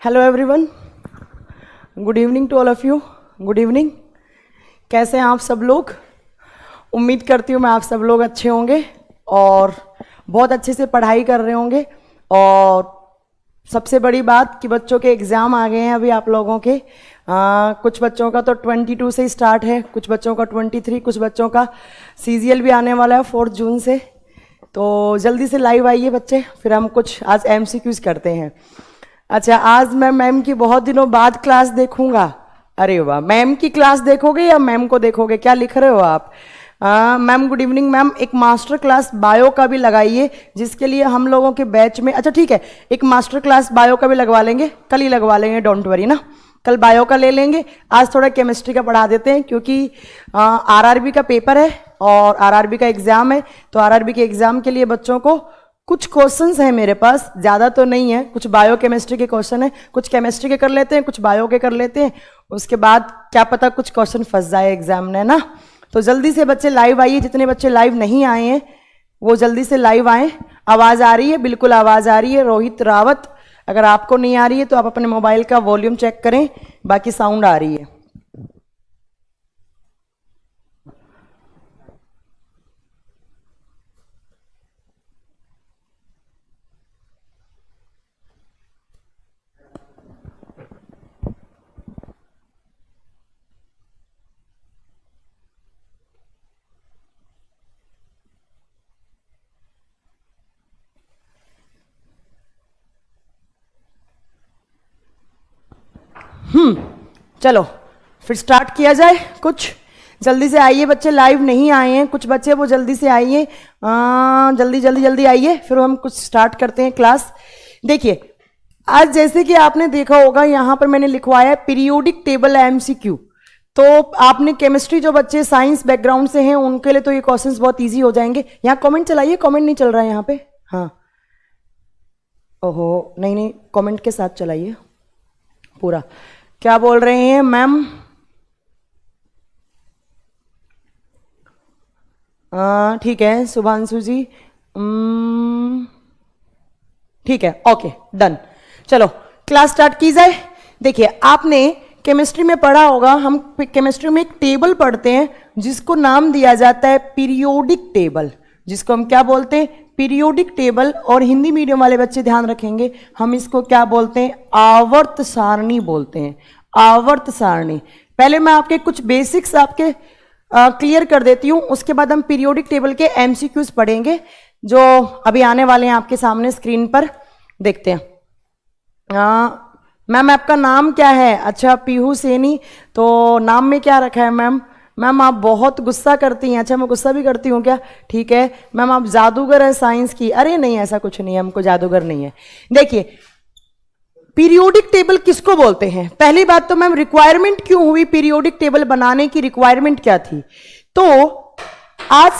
Hello everyone, good evening to all of you. Good evening. कैसे हैं आप सब लोग? उम्मीद करती हूँ मैं आप सब लोग अच्छे होंगे और बहुत अच्छे से पढ़ाई कर रहे होंगे। और सबसे बड़ी बात कि बच्चों के एग्ज़ाम आ गए हैं अभी आप लोगों के। कुछ बच्चों का तो 22 से ही स्टार्ट है, कुछ बच्चों का 23, कुछ बच्चों का CGL भी आने वाला है 4 जून से। तो जल्दी से लाइव आइए बच्चे, फिर हम कुछ आज MCQs करते हैं। अच्छा, आज मैं मैम की बहुत दिनों बाद क्लास देखूंगा। अरे वाह, मैम की क्लास देखोगे या मैम को देखोगे? क्या लिख रहे हो आप? Ma'am good evening ma'am. एक मास्टर क्लास बायो का भी लगाइए, जिसके लिए हम लोगों के बैच में, अच्छा ठीक है, एक मास्टर क्लास बायो का भी लगवा लेंगे, कल ही लगवा लेंगे, डोंट वरी ना। कल बायो का ले लेंगे, आज थोड़ा केमिस्ट्री का पढ़ा देते हैं, क्योंकि RRB का पेपर है और RRB का एग्ज़ाम है। तो RRB के एग्ज़ाम के लिए बच्चों को कुछ क्वेश्चंस हैं मेरे पास, ज़्यादा तो नहीं है, कुछ बायो केमिस्ट्री के क्वेश्चन है, कुछ केमिस्ट्री के कर लेते हैं, कुछ बायो के कर लेते हैं। उसके बाद क्या पता कुछ क्वेश्चन फंस जाए एग्जाम में ना। तो जल्दी से बच्चे लाइव आइए, जितने बच्चे लाइव नहीं आए हैं वो जल्दी से लाइव आएँ। आवाज़ आ रही है? बिल्कुल आवाज़ आ रही है। रोहित रावत, अगर आपको नहीं आ रही है तो आप अपने मोबाइल का वॉल्यूम चेक करें, बाकी साउंड आ रही है। चलो फिर स्टार्ट किया जाए। कुछ जल्दी से आइए बच्चे, लाइव नहीं आए हैं कुछ बच्चे, वो जल्दी से आइए, जल्दी जल्दी जल्दी आइए, फिर हम कुछ स्टार्ट करते हैं क्लास। देखिए, आज जैसे कि आपने देखा होगा यहाँ पर मैंने लिखवाया है पीरियोडिक टेबल MCQ। तो आपने केमिस्ट्री, जो बच्चे साइंस बैकग्राउंड से हैं उनके लिए तो ये क्वेश्चंस बहुत इजी हो जाएंगे। यहाँ कमेंट चलाइए, कमेंट नहीं चल रहा है यहाँ पे। हाँ, ओहो नहीं नहीं, कमेंट के साथ चलाइए पूरा। क्या बोल रहे हैं मैम? ठीक है शुभांशु जी, ठीक है, ओके डन। चलो क्लास स्टार्ट की जाए। देखिए, आपने केमिस्ट्री में पढ़ा होगा, हम केमिस्ट्री में एक टेबल पढ़ते हैं जिसको नाम दिया जाता है पीरियोडिक टेबल, जिसको हम क्या बोलते हैं? Periodic table. और हिंदी मीडियम वाले बच्चे ध्यान रखेंगे, हम इसको क्या बोलते हैं? आवर्त सारणी बोलते हैं, आवर्त सारणी। पहले मैं आपके कुछ बेसिक्स आपके क्लियर कर देती हूँ, उसके बाद हम पीरियोडिक टेबल के MCQs पढ़ेंगे जो अभी आने वाले हैं आपके सामने स्क्रीन पर। देखते हैं। मैम आपका नाम क्या है? अच्छा पीहू सेनी, तो नाम में क्या रखा है मैम? मैम आप बहुत गुस्सा करती हैं। अच्छा मैं गुस्सा भी करती हूँ क्या? ठीक है मैम, आप जादूगर हैं साइंस की? अरे नहीं, ऐसा कुछ नहीं है, हमको जादूगर नहीं है। देखिए, पीरियोडिक टेबल किसको बोलते हैं? पहली बात तो मैम, रिक्वायरमेंट क्यों हुई पीरियोडिक टेबल बनाने की? रिक्वायरमेंट क्या थी? तो आज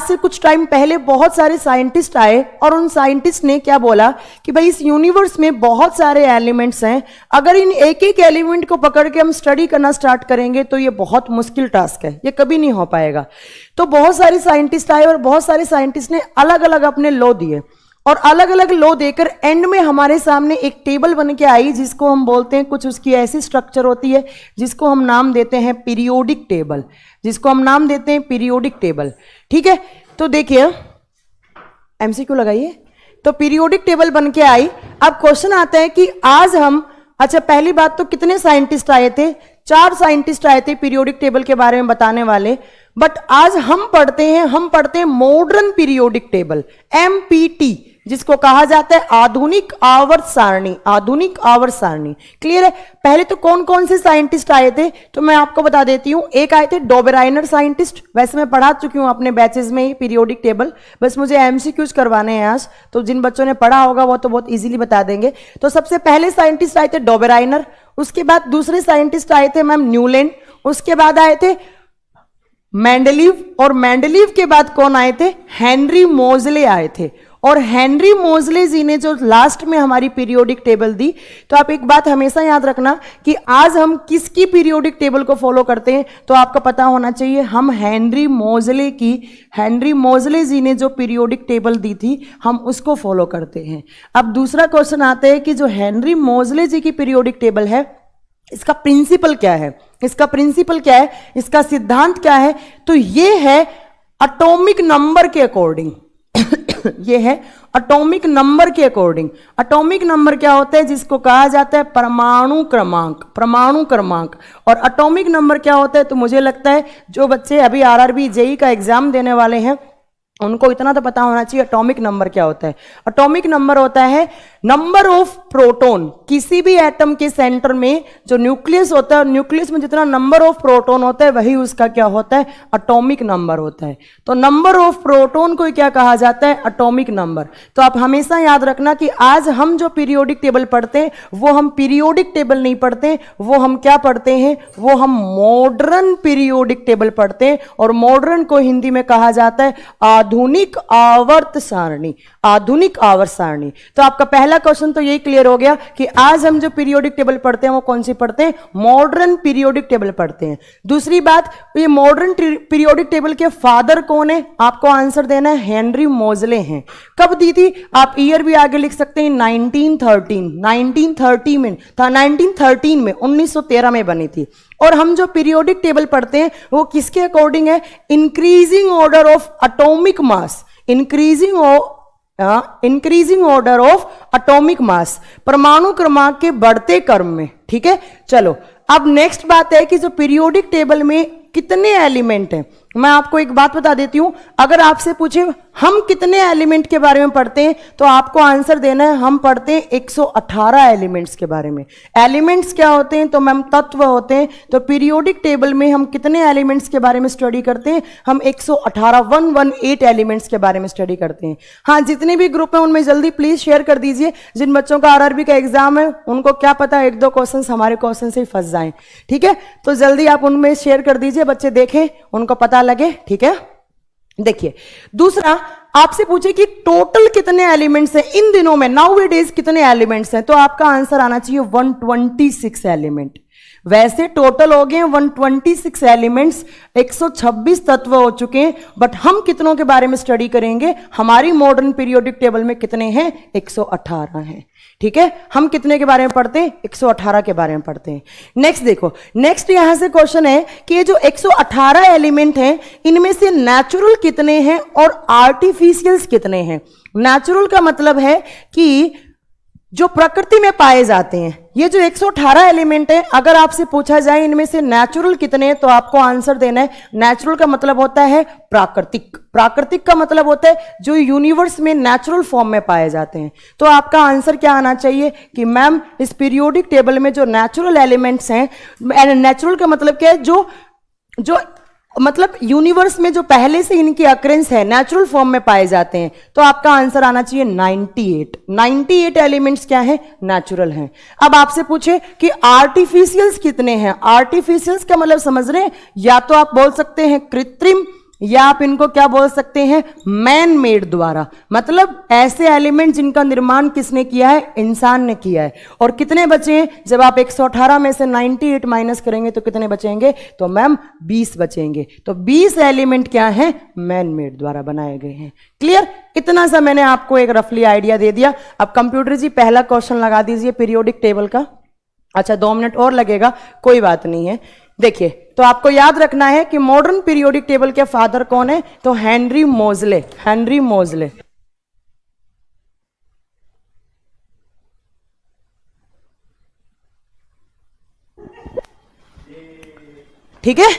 से कुछ टाइम पहले बहुत सारे साइंटिस्ट आए और उन साइंटिस्ट ने क्या बोला कि भाई इस यूनिवर्स में बहुत सारे एलिमेंट्स हैं, अगर इन एक एक एलिमेंट को पकड़ के हम स्टडी करना स्टार्ट करेंगे तो ये बहुत मुश्किल टास्क है, ये कभी नहीं हो पाएगा। तो बहुत सारे साइंटिस्ट आए और बहुत सारे साइंटिस्ट ने अलग अलग अपने लॉ दिए, और अलग अलग लॉ देकर एंड में हमारे सामने एक टेबल बन के आई जिसको हम बोलते हैं, कुछ उसकी ऐसी स्ट्रक्चर होती है जिसको हम नाम देते हैं पीरियोडिक टेबल, जिसको हम नाम देते हैं पीरियोडिक टेबल। ठीक है, तो देखिए MCQ लगाइए। तो पीरियोडिक टेबल बन के आई। अब क्वेश्चन आता है कि आज हम, अच्छा पहली बात तो कितने साइंटिस्ट आए थे? 4 साइंटिस्ट आए थे पीरियोडिक टेबल के बारे में बताने वाले। बट आज हम पढ़ते हैं मॉडर्न पीरियोडिक टेबल, MPT, जिसको कहा जाता है आधुनिक आवर्त सारणी, आधुनिक आवर्त सारणी। क्लियर है? पहले तो कौन कौन से साइंटिस्ट आए थे तो मैं आपको बता देती हूँ। एक आए थे डोबेराइनर साइंटिस्ट, वैसे मैं पढ़ा चुकी हूँ अपने बैचेस में ही पीरियोडिक टेबल, बस मुझे MCQs करवाने हैं आज, तो जिन बच्चों ने पढ़ा होगा वो तो बहुत इजीली बता देंगे। तो सबसे पहले साइंटिस्ट आए थे डोबेराइनर, उसके बाद दूसरे साइंटिस्ट आए थे मैम न्यूलैंड, उसके बाद आए थे मेंडलीव, और मेंडलीव के बाद कौन आए थे? हेनरी मोजले आए थे, और हेनरी मोजले जी ने जो लास्ट में हमारी पीरियोडिक टेबल दी। तो आप एक बात हमेशा याद रखना कि आज हम किसकी पीरियोडिक टेबल को फॉलो करते हैं, तो आपको पता होना चाहिए हम हेनरी मोजले जी ने जो पीरियोडिक टेबल दी थी हम उसको फॉलो करते हैं। अब दूसरा क्वेश्चन आता है कि जो हेनरी मोजले जी की पीरियोडिक टेबल है इसका प्रिंसिपल क्या है, इसका सिद्धांत क्या है, तो ये है एटॉमिक नंबर के अकॉर्डिंग ये है एटॉमिक नंबर के अकॉर्डिंग। एटॉमिक नंबर क्या होता है, जिसको कहा जाता है परमाणु क्रमांक। और एटॉमिक नंबर क्या होता है, तो मुझे लगता है जो बच्चे अभी आरआरबी जेई का एग्जाम देने वाले हैं उनको इतना तो पता होना चाहिए एटॉमिक नंबर क्या होता है। एटॉमिक नंबर होता है नंबर ऑफ प्रोटॉन, किसी भी एटम के सेंटर में जो न्यूक्लियस होता है, न्यूक्लियस में जितना नंबर ऑफ प्रोटॉन होता है वही उसका क्या होता है, एटॉमिक नंबर होता है। तो नंबर ऑफ प्रोटॉन को क्या कहा जाता है, एटॉमिक नंबर। तो आप हमेशा याद रखना कि आज हम जो पीरियोडिक टेबल पढ़ते हैं वो हम पीरियोडिक टेबल नहीं पढ़ते, वो हम क्या पढ़ते हैं, वो हम मॉडर्न पीरियोडिक टेबल पढ़ते हैं। और मॉडर्न को हिंदी में कहा जाता है आधुनिक आवर्त सारणी। तो आपका पहला क्वेश्चन तो यही क्लियर हो गया कि आज हम जो पीरियोडिक टेबल पढ़ते हैं वो कौन सी पढ़ते हैं, मॉडर्न पीरियोडिक टेबल पढ़ते हैं। दूसरी बात, ये मॉडर्न पीरियोडिक टेबल के फादर कौन है, आपको आंसर देना है, हेनरी मोजले हैं। कब दी थी, आप ईयर भी आगे लिख सकते हैं, 1913 में था, 1913 में 1913 में बनी थी। और हम जो पीरियोडिक टेबल पढ़ते हैं वो किसके अकॉर्डिंग है, increasing order of atomic mass, increasing order of atomic mass, परमाणु क्रमांक के बढ़ते क्रम में। ठीक है, चलो अब नेक्स्ट बात है कि जो पीरियोडिक टेबल में कितने एलिमेंट हैं। मैं आपको एक बात बता देती हूं, अगर आपसे पूछे हम कितने एलिमेंट के बारे में पढ़ते हैं तो आपको आंसर देना है हम पढ़ते हैं 118 एलिमेंट्स के बारे में। एलिमेंट्स क्या होते हैं, तो मैम तत्व होते हैं। तो पीरियोडिक टेबल में हम कितने एलिमेंट्स के बारे में स्टडी करते हैं, हम 118 एलिमेंट्स के बारे में स्टडी करते हैं। हाँ, जितने भी ग्रुप हैं उनमें जल्दी प्लीज शेयर कर दीजिए, जिन बच्चों का आरआरबी का एग्जाम है उनको क्या पता एक दो क्वेश्चन हमारे क्वेश्चन से ही फंस जाएं। ठीक है, तो जल्दी आप उनमें शेयर कर दीजिए, बच्चे देखें, उनको पता लगे। ठीक है, देखिए दूसरा आपसे पूछे कि टोटल कितने एलिमेंट्स हैं इन दिनों में, नाउ डेज कितने एलिमेंट्स हैं, तो आपका आंसर आना चाहिए 126 एलिमेंट। वैसे टोटल हो गए 126 एलिमेंट्स, 126 तत्व हो चुके हैं, बट हम कितनों के बारे में स्टडी करेंगे, हमारी मॉडर्न पीरियोडिक टेबल में कितने हैं, 118 हैं। ठीक है, हम कितने के बारे में पढ़ते हैं, 118 के बारे में पढ़ते हैं। नेक्स्ट देखो, नेक्स्ट यहां से क्वेश्चन है कि ये जो 118 एलिमेंट हैं इनमें से नेचुरल कितने हैं और आर्टिफिशियल्स कितने हैं। नेचुरल का मतलब है कि जो प्रकृति में पाए जाते हैं। ये जो 118 एलिमेंट है, अगर आपसे पूछा जाए इनमें से नेचुरल कितने हैं तो आपको आंसर देना है, नेचुरल का मतलब होता है प्राकृतिक, प्राकृतिक का मतलब होता है जो यूनिवर्स में नेचुरल फॉर्म में पाए जाते हैं। तो आपका आंसर क्या आना चाहिए कि मैम इस पीरियोडिक टेबल में जो नेचुरल एलिमेंट्स हैं, नेचुरल का मतलब क्या है, जो मतलब यूनिवर्स में जो पहले से इनकी अक्रेंस है नेचुरल फॉर्म में पाए जाते हैं। तो आपका आंसर आना चाहिए 98 एलिमेंट्स क्या है, नेचुरल हैं। अब आपसे पूछे कि आर्टिफिशियल्स कितने हैं, आर्टिफिशियल्स का मतलब समझ रहे हैं, या तो आप बोल सकते हैं कृत्रिम, या आप इनको क्या बोल सकते हैं, मैन मेड द्वारा, मतलब ऐसे एलिमेंट जिनका निर्माण किसने किया है, इंसान ने किया है। और कितने बचे हैं, जब आप 118 में से 98 माइनस करेंगे तो कितने बचेंगे, तो मैम 20 बचेंगे। तो 20 एलिमेंट क्या हैं, मैन मेड द्वारा बनाए गए हैं। क्लियर, इतना सा मैंने आपको एक रफली आइडिया दे दिया। अब कंप्यूटर जी पहला क्वेश्चन लगा दीजिए पीरियोडिक टेबल का। अच्छा 2 मिनट और लगेगा, कोई बात नहीं है। देखिए, तो आपको याद रखना है कि मॉडर्न पीरियोडिक टेबल के फादर कौन है, तो हेनरी मोजले। ठीक है,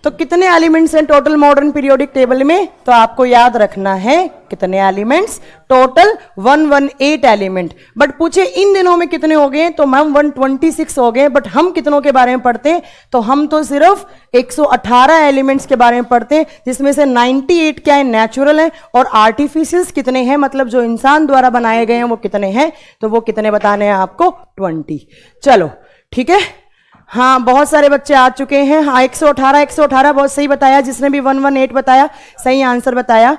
तो कितने एलिमेंट्स हैं टोटल मॉडर्न पीरियोडिक टेबल में, तो आपको याद रखना है कितने एलिमेंट्स, टोटल 118 एलिमेंट। बट पूछे इन दिनों में कितने हो गए, तो मैम 126 हो गए। बट हम कितनों के बारे में पढ़ते हैं, तो हम तो सिर्फ 118 एलिमेंट्स के बारे में पढ़ते हैं, जिसमें से 98 क्या है, नेचुरल है, और आर्टिफिशियल्स कितने हैं, मतलब जो इंसान द्वारा बनाए गए हैं वो कितने हैं, तो वो कितने बताने हैं आपको, 20। चलो ठीक है, हाँ बहुत सारे बच्चे आ चुके हैं। हाँ 118 बहुत सही बताया, जिसने भी 118 बताया सही आंसर बताया।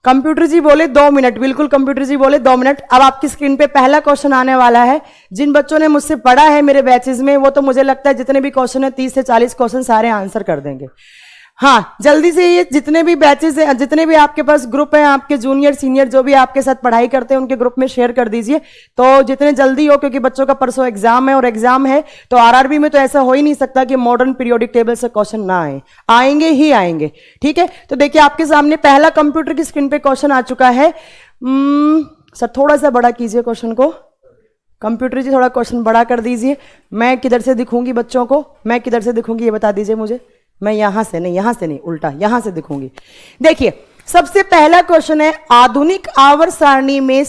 कंप्यूटर जी बोले 2 मिनट, बिल्कुल कंप्यूटर जी बोले 2 मिनट। अब आपकी स्क्रीन पे पहला क्वेश्चन आने वाला है। जिन बच्चों ने मुझसे पढ़ा है मेरे बैचेस में, वो तो मुझे लगता है जितने भी क्वेश्चन है 30 से 40 क्वेश्चन सारे आंसर कर देंगे। हाँ, जल्दी से ये जितने भी बैचेस हैं, जितने भी आपके पास ग्रुप हैं, आपके जूनियर सीनियर जो भी आपके साथ पढ़ाई करते हैं, उनके ग्रुप में शेयर कर दीजिए। तो जितने जल्दी हो, क्योंकि बच्चों का परसों एग्जाम है, और एग्जाम है तो आरआरबी में तो ऐसा हो ही नहीं सकता कि मॉडर्न पीरियोडिक टेबल से क्वेश्चन ना आए, आएंगे ही आएंगे। ठीक है, तो देखिए आपके सामने पहला कंप्यूटर की स्क्रीन पे क्वेश्चन आ चुका है। सर थोड़ा सा बड़ा कीजिए क्वेश्चन को, कंप्यूटर जी थोड़ा क्वेश्चन बड़ा कर दीजिए। मैं किधर से दिखूंगी बच्चों को, मैं किधर से दिखूंगी ये बता दीजिए मुझे। मैं यहां से नहीं, उल्टा यहां से दिखूंगी। देखिए सबसे पहला क्वेश्चन है, आधुनिक आवर्त सारणी में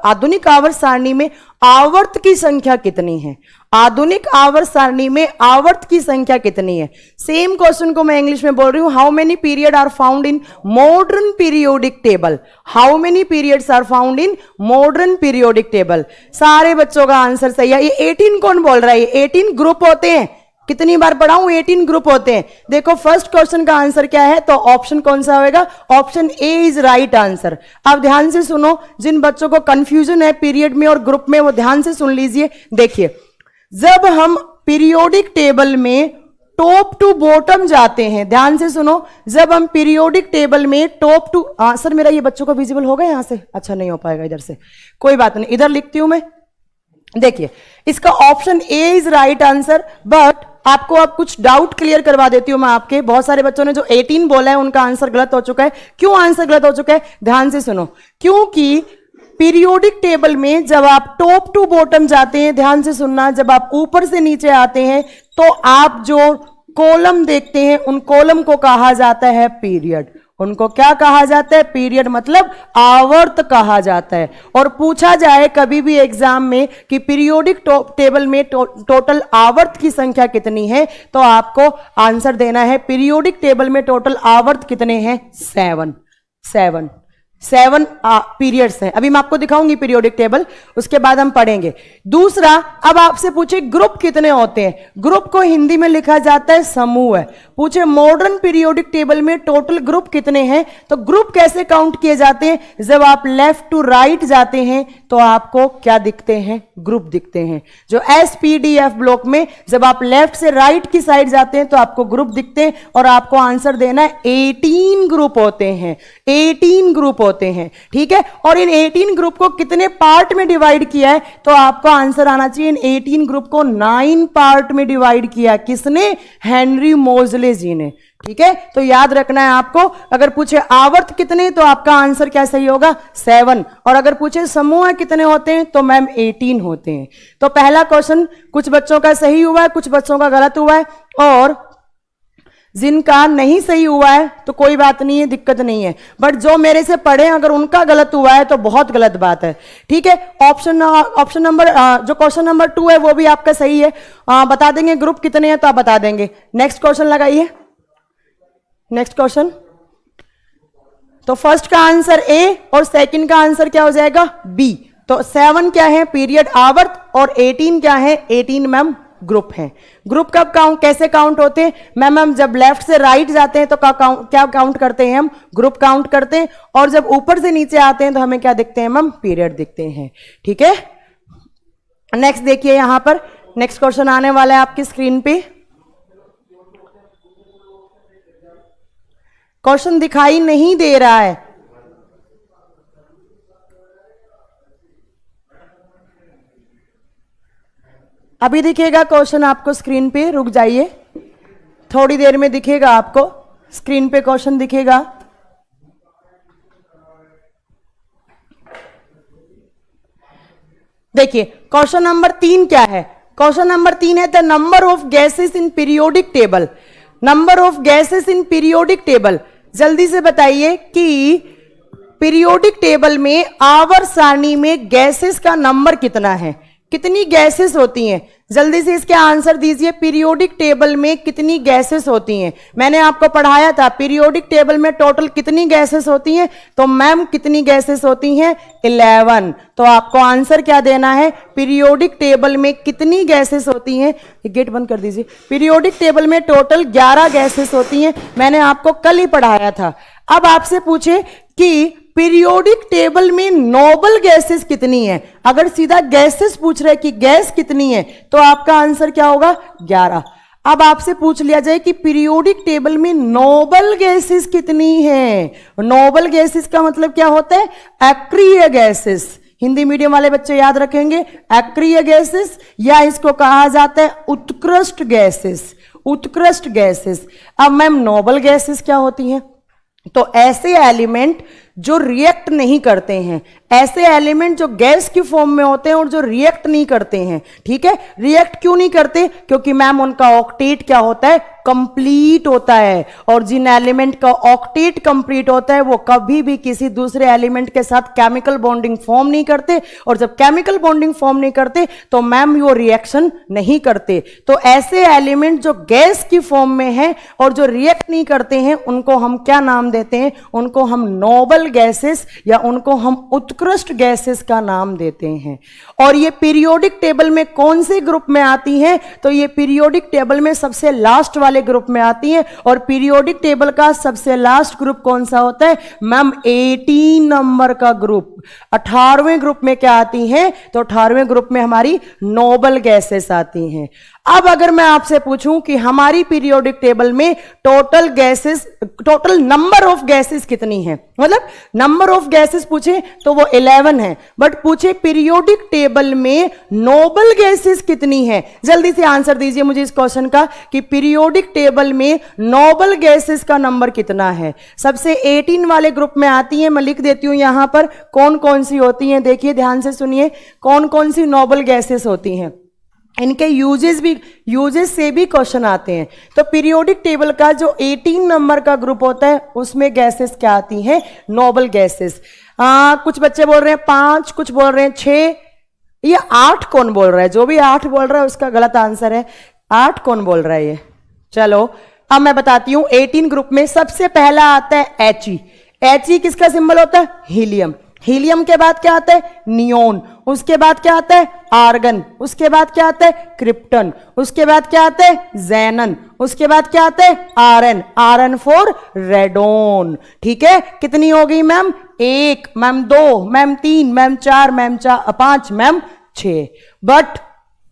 आधुनिक आवर्त सारणी में आवर्त की संख्या कितनी है? आधुनिक आवर्त सारणी में आवर्त की संख्या कितनी है? सेम क्वेश्चन को मैं इंग्लिश में बोल रही हूं। How many period are found in modern periodic table? How many periods are found in modern periodic table? सारे बच्चों का आंसर सही है। ये 18 कौन बोल रहा है? 18 ग्रुप होते हैं। कितनी बार पढ़ाऊं? 18 ग्रुप होते हैं। देखो फर्स्ट क्वेश्चन का आंसर क्या है, तो ऑप्शन कौन सा होगा? Option A is right answer. अब ध्यान से सुनो, जिन बच्चों को कंफ्यूजन है पीरियड में और ग्रुप में, वो ध्यान से सुन लीजिए। देखिए जब हम पीरियोडिक टेबल में टॉप टू बॉटम जाते हैं, ध्यान से सुनो, जब हम पीरियोडिक टेबल में टॉप टू, सर मेरा ये बच्चों को विजिबल होगा यहां से? अच्छा नहीं हो पाएगा इधर से, कोई बात नहीं, इधर लिखती हूं मैं। देखिए इसका option A is right answer, but आपको अब कुछ डाउट क्लियर करवा देती हूं मैं आपके। बहुत सारे बच्चों ने जो 18 बोला है उनका आंसर गलत हो चुका है। क्यों आंसर गलत हो चुका है? ध्यान से सुनो, क्योंकि पीरियोडिक टेबल में जब आप टॉप टू बॉटम जाते हैं, ध्यान से सुनना, जब आप ऊपर से नीचे आते हैं तो आप जो कॉलम देखते हैं उन कॉलम को कहा जाता है पीरियड। उनको क्या कहा जाता है? पीरियड, मतलब आवर्त कहा जाता है। और पूछा जाए कभी भी एग्जाम में कि पीरियोडिक टेबल में टोटल आवर्त की संख्या कितनी है, तो आपको आंसर देना है पीरियोडिक टेबल में टोटल आवर्त कितने हैं? 7 पीरियड्स हैं। अभी मैं आपको दिखाऊंगी पीरियोडिक टेबल, उसके बाद हम पढ़ेंगे। दूसरा, अब आपसे पूछे ग्रुप कितने होते हैं? ग्रुप को हिंदी में लिखा जाता है समूह। पूछे मॉडर्न पीरियोडिक टेबल में टोटल ग्रुप कितने हैं, तो ग्रुप कैसे काउंट किए जाते हैं? जब आप लेफ्ट टू राइट जाते हैं तो आपको क्या दिखते हैं? ग्रुप दिखते हैं। जो एसपीडीएफ ब्लॉक में जब आप लेफ्ट से राइट की साइड जाते हैं तो आपको ग्रुप दिखते हैं, और आपको आंसर देना है 18 ग्रुप होते हैं। 18 ग्रुप होते हैं, ठीक है। और इन 18 ग्रुप को कितने पार्ट में डिवाइड किया है, तो आपको आंसर आना चाहिए इन 18 ग्रुप को 9 पार्ट में डिवाइड किया। किसने? हेनरी मोजले जी ने, ठीक है। तो याद रखना है आपको। अगर पूछे आवर्त कितने, तो आपका आंसर क्या सही होगा? 7। और अगर पूछे समूह कितने होते हैं, तो मैम 18 होते हैं। तो पहला क्वेश्चन कुछ बच्चों का सही हुआ है, कुछ बच्चों का गलत हुआ है, और जिनका नहीं सही हुआ है तो कोई बात नहीं है, दिक्कत नहीं है। बट जो मेरे से पढ़े अगर उनका गलत हुआ है तो बहुत गलत बात है, ठीक है। ऑप्शन नंबर जो क्वेश्चन नंबर 2 है वो भी आपका सही है। बता देंगे ग्रुप कितने हैं तो आप बता देंगे। नेक्स्ट क्वेश्चन लगाइए। नेक्स्ट क्वेश्चन, तो फर्स्ट का आंसर ए और सेकंड का आंसर क्या हो जाएगा? बी। तो 7 क्या है? पीरियड आवर्त, और 18 क्या है? 18 मैम ग्रुप हैं। ग्रुप कब काउंट, कैसे काउंट होते हैं मैम? हम जब लेफ्ट से राइट जाते हैं तो क्या काउंट करते हैं? हम ग्रुप काउंट करते हैं। और जब ऊपर से नीचे आते हैं तो हमें क्या दिखते हैं मैम? पीरियड दिखते हैं, ठीक है। नेक्स्ट देखिए, यहां पर नेक्स्ट क्वेश्चन आने वाला है आपकी स्क्रीन पे। क्वेश्चन दिखाई नहीं दे रहा है, अभी दिखेगा क्वेश्चन आपको स्क्रीन पे, रुक जाइए, थोड़ी देर में दिखेगा आपको स्क्रीन पे क्वेश्चन दिखेगा। देखिए क्वेश्चन नंबर 3 क्या है? क्वेश्चन नंबर 3 है the number of gases in periodic table. Number of gases in periodic table, जल्दी से बताइए कि पीरियोडिक टेबल में आवर्त सारणी में गैसेस का नंबर कितना है? कितनी गैसेस होती हैं? जल्दी से इसके आंसर दीजिए। पीरियोडिक टेबल में कितनी गैसेस होती हैं? मैंने आपको पढ़ाया था पीरियोडिक टेबल में टोटल कितनी गैसेस होती हैं, तो मैम कितनी गैसेस होती हैं? 11। तो आपको आंसर क्या देना है? पीरियोडिक टेबल में कितनी गैसेस होती हैं? गेट बंद कर दीजिए। पीरियोडिक टेबल में टोटल 11 गैसेस होती हैं, मैंने आपको कल ही पढ़ाया था। अब आपसे पूछे कि पीरियोडिक टेबल में नोबल गैसेस कितनी है। अगर सीधा गैसेस पूछ रहे कि गैस कितनी है तो आपका आंसर क्या होगा 11। अब आपसे पूछ लिया जाए कि पीरियोडिक टेबल में नोबल गैसेस कितनी है। नोबल गैसेस का मतलब क्या होता है, अक्रिय गैसेस। हिंदी मीडियम वाले बच्चे याद रखेंगे, अक्रिय गैसेस या इसको कहा जाता है उत्कृष्ट गैसेस, उत्कृष्ट गैसेस। अब मैम नोबल गैसेस क्या होती हैं, तो ऐसे एलिमेंट जो रिएक्ट नहीं करते हैं, ऐसे एलिमेंट जो गैस की फॉर्म में होते हैं और जो रिएक्ट नहीं करते हैं। ठीक है, रिएक्ट क्यों नहीं करते, क्योंकि मैम उनका ऑक्टेट क्या होता है, कंप्लीट होता है। और जिन एलिमेंट का ऑक्टेट कंप्लीट होता है वो कभी भी किसी दूसरे एलिमेंट के साथ केमिकल बॉन्डिंग फॉर्म नहीं करते, और जब केमिकल बॉन्डिंग फॉर्म नहीं करते तो मैम वो रिएक्शन नहीं करते। तो ऐसे एलिमेंट जो गैस की फॉर्म में है और जो रिएक्ट नहीं करते हैं उनको हम क्या नाम देते हैं, उनको हम नोबल गैसेस या उनको हम उत्कृष्ट गैसेस का नाम देते हैं। और ये पीरियोडिक टेबल में कौन से ग्रुप में आती हैं, तो ये पीरियोडिक टेबल में सबसे लास्ट वाले ग्रुप में आती हैं। और पीरियोडिक टेबल का सबसे लास्ट ग्रुप कौन सा होता है मैम, 18 नंबर का ग्रुप। 18वें ग्रुप में क्या आती हैं, तो 18वें ग्रुप में हमारी नोबल गैसेस आती हैं। अब अगर मैं आपसे पूछूं कि हमारी पीरियोडिक टेबल में total gases, total number of gases कितनी है, मतलब नंबर ऑफ गैसेस पूछे तो वो 11 है, बट पूछे पीरियोडिक टेबल में नोबल गैसेस कितनी है। जल्दी से आंसर दीजिए मुझे इस क्वेश्चन का कि पीरियोडिक टेबल में नोबल गैसेस का नंबर कितना है। सबसे 18 वाले ग्रुप में आती है, मैं लिख देती हूं यहां पर कौन कौन सी होती हैं। देखिए ध्यान से सुनिए कौन कौन सी नोबल गैसेस होती हैं, इनके यूजेस से भी क्वेश्चन आते हैं। तो पीरियोडिक टेबल का जो 18 नंबर का ग्रुप होता है उसमें गैसेस क्या आती हैं, नोबल गैसेस। कुछ बच्चे बोल रहे हैं 5, कुछ बोल रहे हैं 6, ये 8 कौन बोल रहा है, जो भी 8 बोल रहा है उसका गलत आंसर है। 8 कौन बोल रहा है ये, चलो अब मैं बताती हूं। 18 ग्रुप में सबसे पहला आता है He। He किसका सिंबल होता है, हीलियम। हीलियम के बाद क्या आता है, नियोन। उसके बाद क्या आता है, आर्गन। उसके बाद क्या आता है, क्रिप्टन। उसके बाद क्या आता है, ज़ेनन। उसके बाद क्या आता है, आरएन। RN for radon. ठीक है, कितनी हो गई ma'am, 1, ma'am 2, ma'am 3, ma'am 4, ma'am 5, ma'am 6। But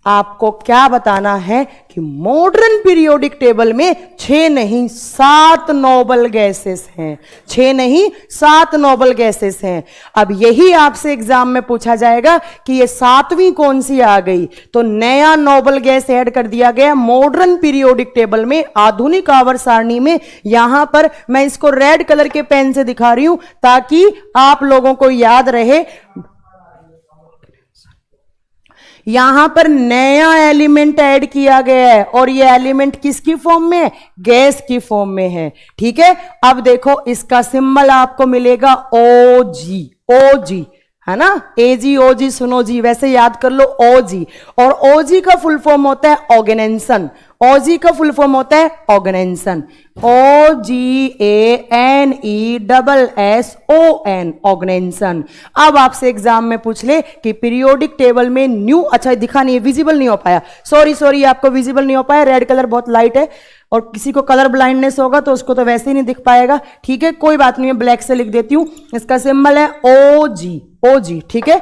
आपको क्या बताना है कि मॉडर्न पीरियोडिक टेबल में 6 नहीं 7 नोबल गैसेस हैं। 6 नहीं 7 नोबल गैसेस हैं। अब यही आपसे एग्जाम में पूछा जाएगा कि ये 7वीं कौन सी आ गई, तो नया नोबल गैस ऐड कर दिया गया मॉडर्न पीरियोडिक टेबल में, आधुनिक आवर्त सारणी में। यहां पर मैं इसको रेड कलर के पेन से दिखा रही हूं ताकि आप लोगों को याद रहे। यहां पर नया एलिमेंट ऐड किया गया है और ये एलिमेंट किसकी फॉर्म में है, गैस की फॉर्म में है। ठीक है, अब देखो इसका सिंबल आपको मिलेगा OG। OG है ना, AG OG सुनो जी, वैसे याद कर लो OG। और OG का फुल फॉर्म होता है ऑर्गेनेशन। OG का फुल फॉर्म होता है ऑर्गेनेशन, OGANESSON, ऑर्गेनेशन। अब आपसे एग्जाम में पूछ ले कि पीरियोडिक टेबल में न्यू, अच्छा दिखा नहीं है, विजिबल नहीं हो पाया, सॉरी आपको विजिबल नहीं हो पाया, रेड कलर बहुत लाइट है और किसी को कलर ब्लाइंडनेस होगा तो उसको तो वैसे ही नहीं दिख पाएगा। ठीक है, कोई बात नहीं है, ब्लैक से लिख देती हूं। इसका सिंबल है OG। ठीक है,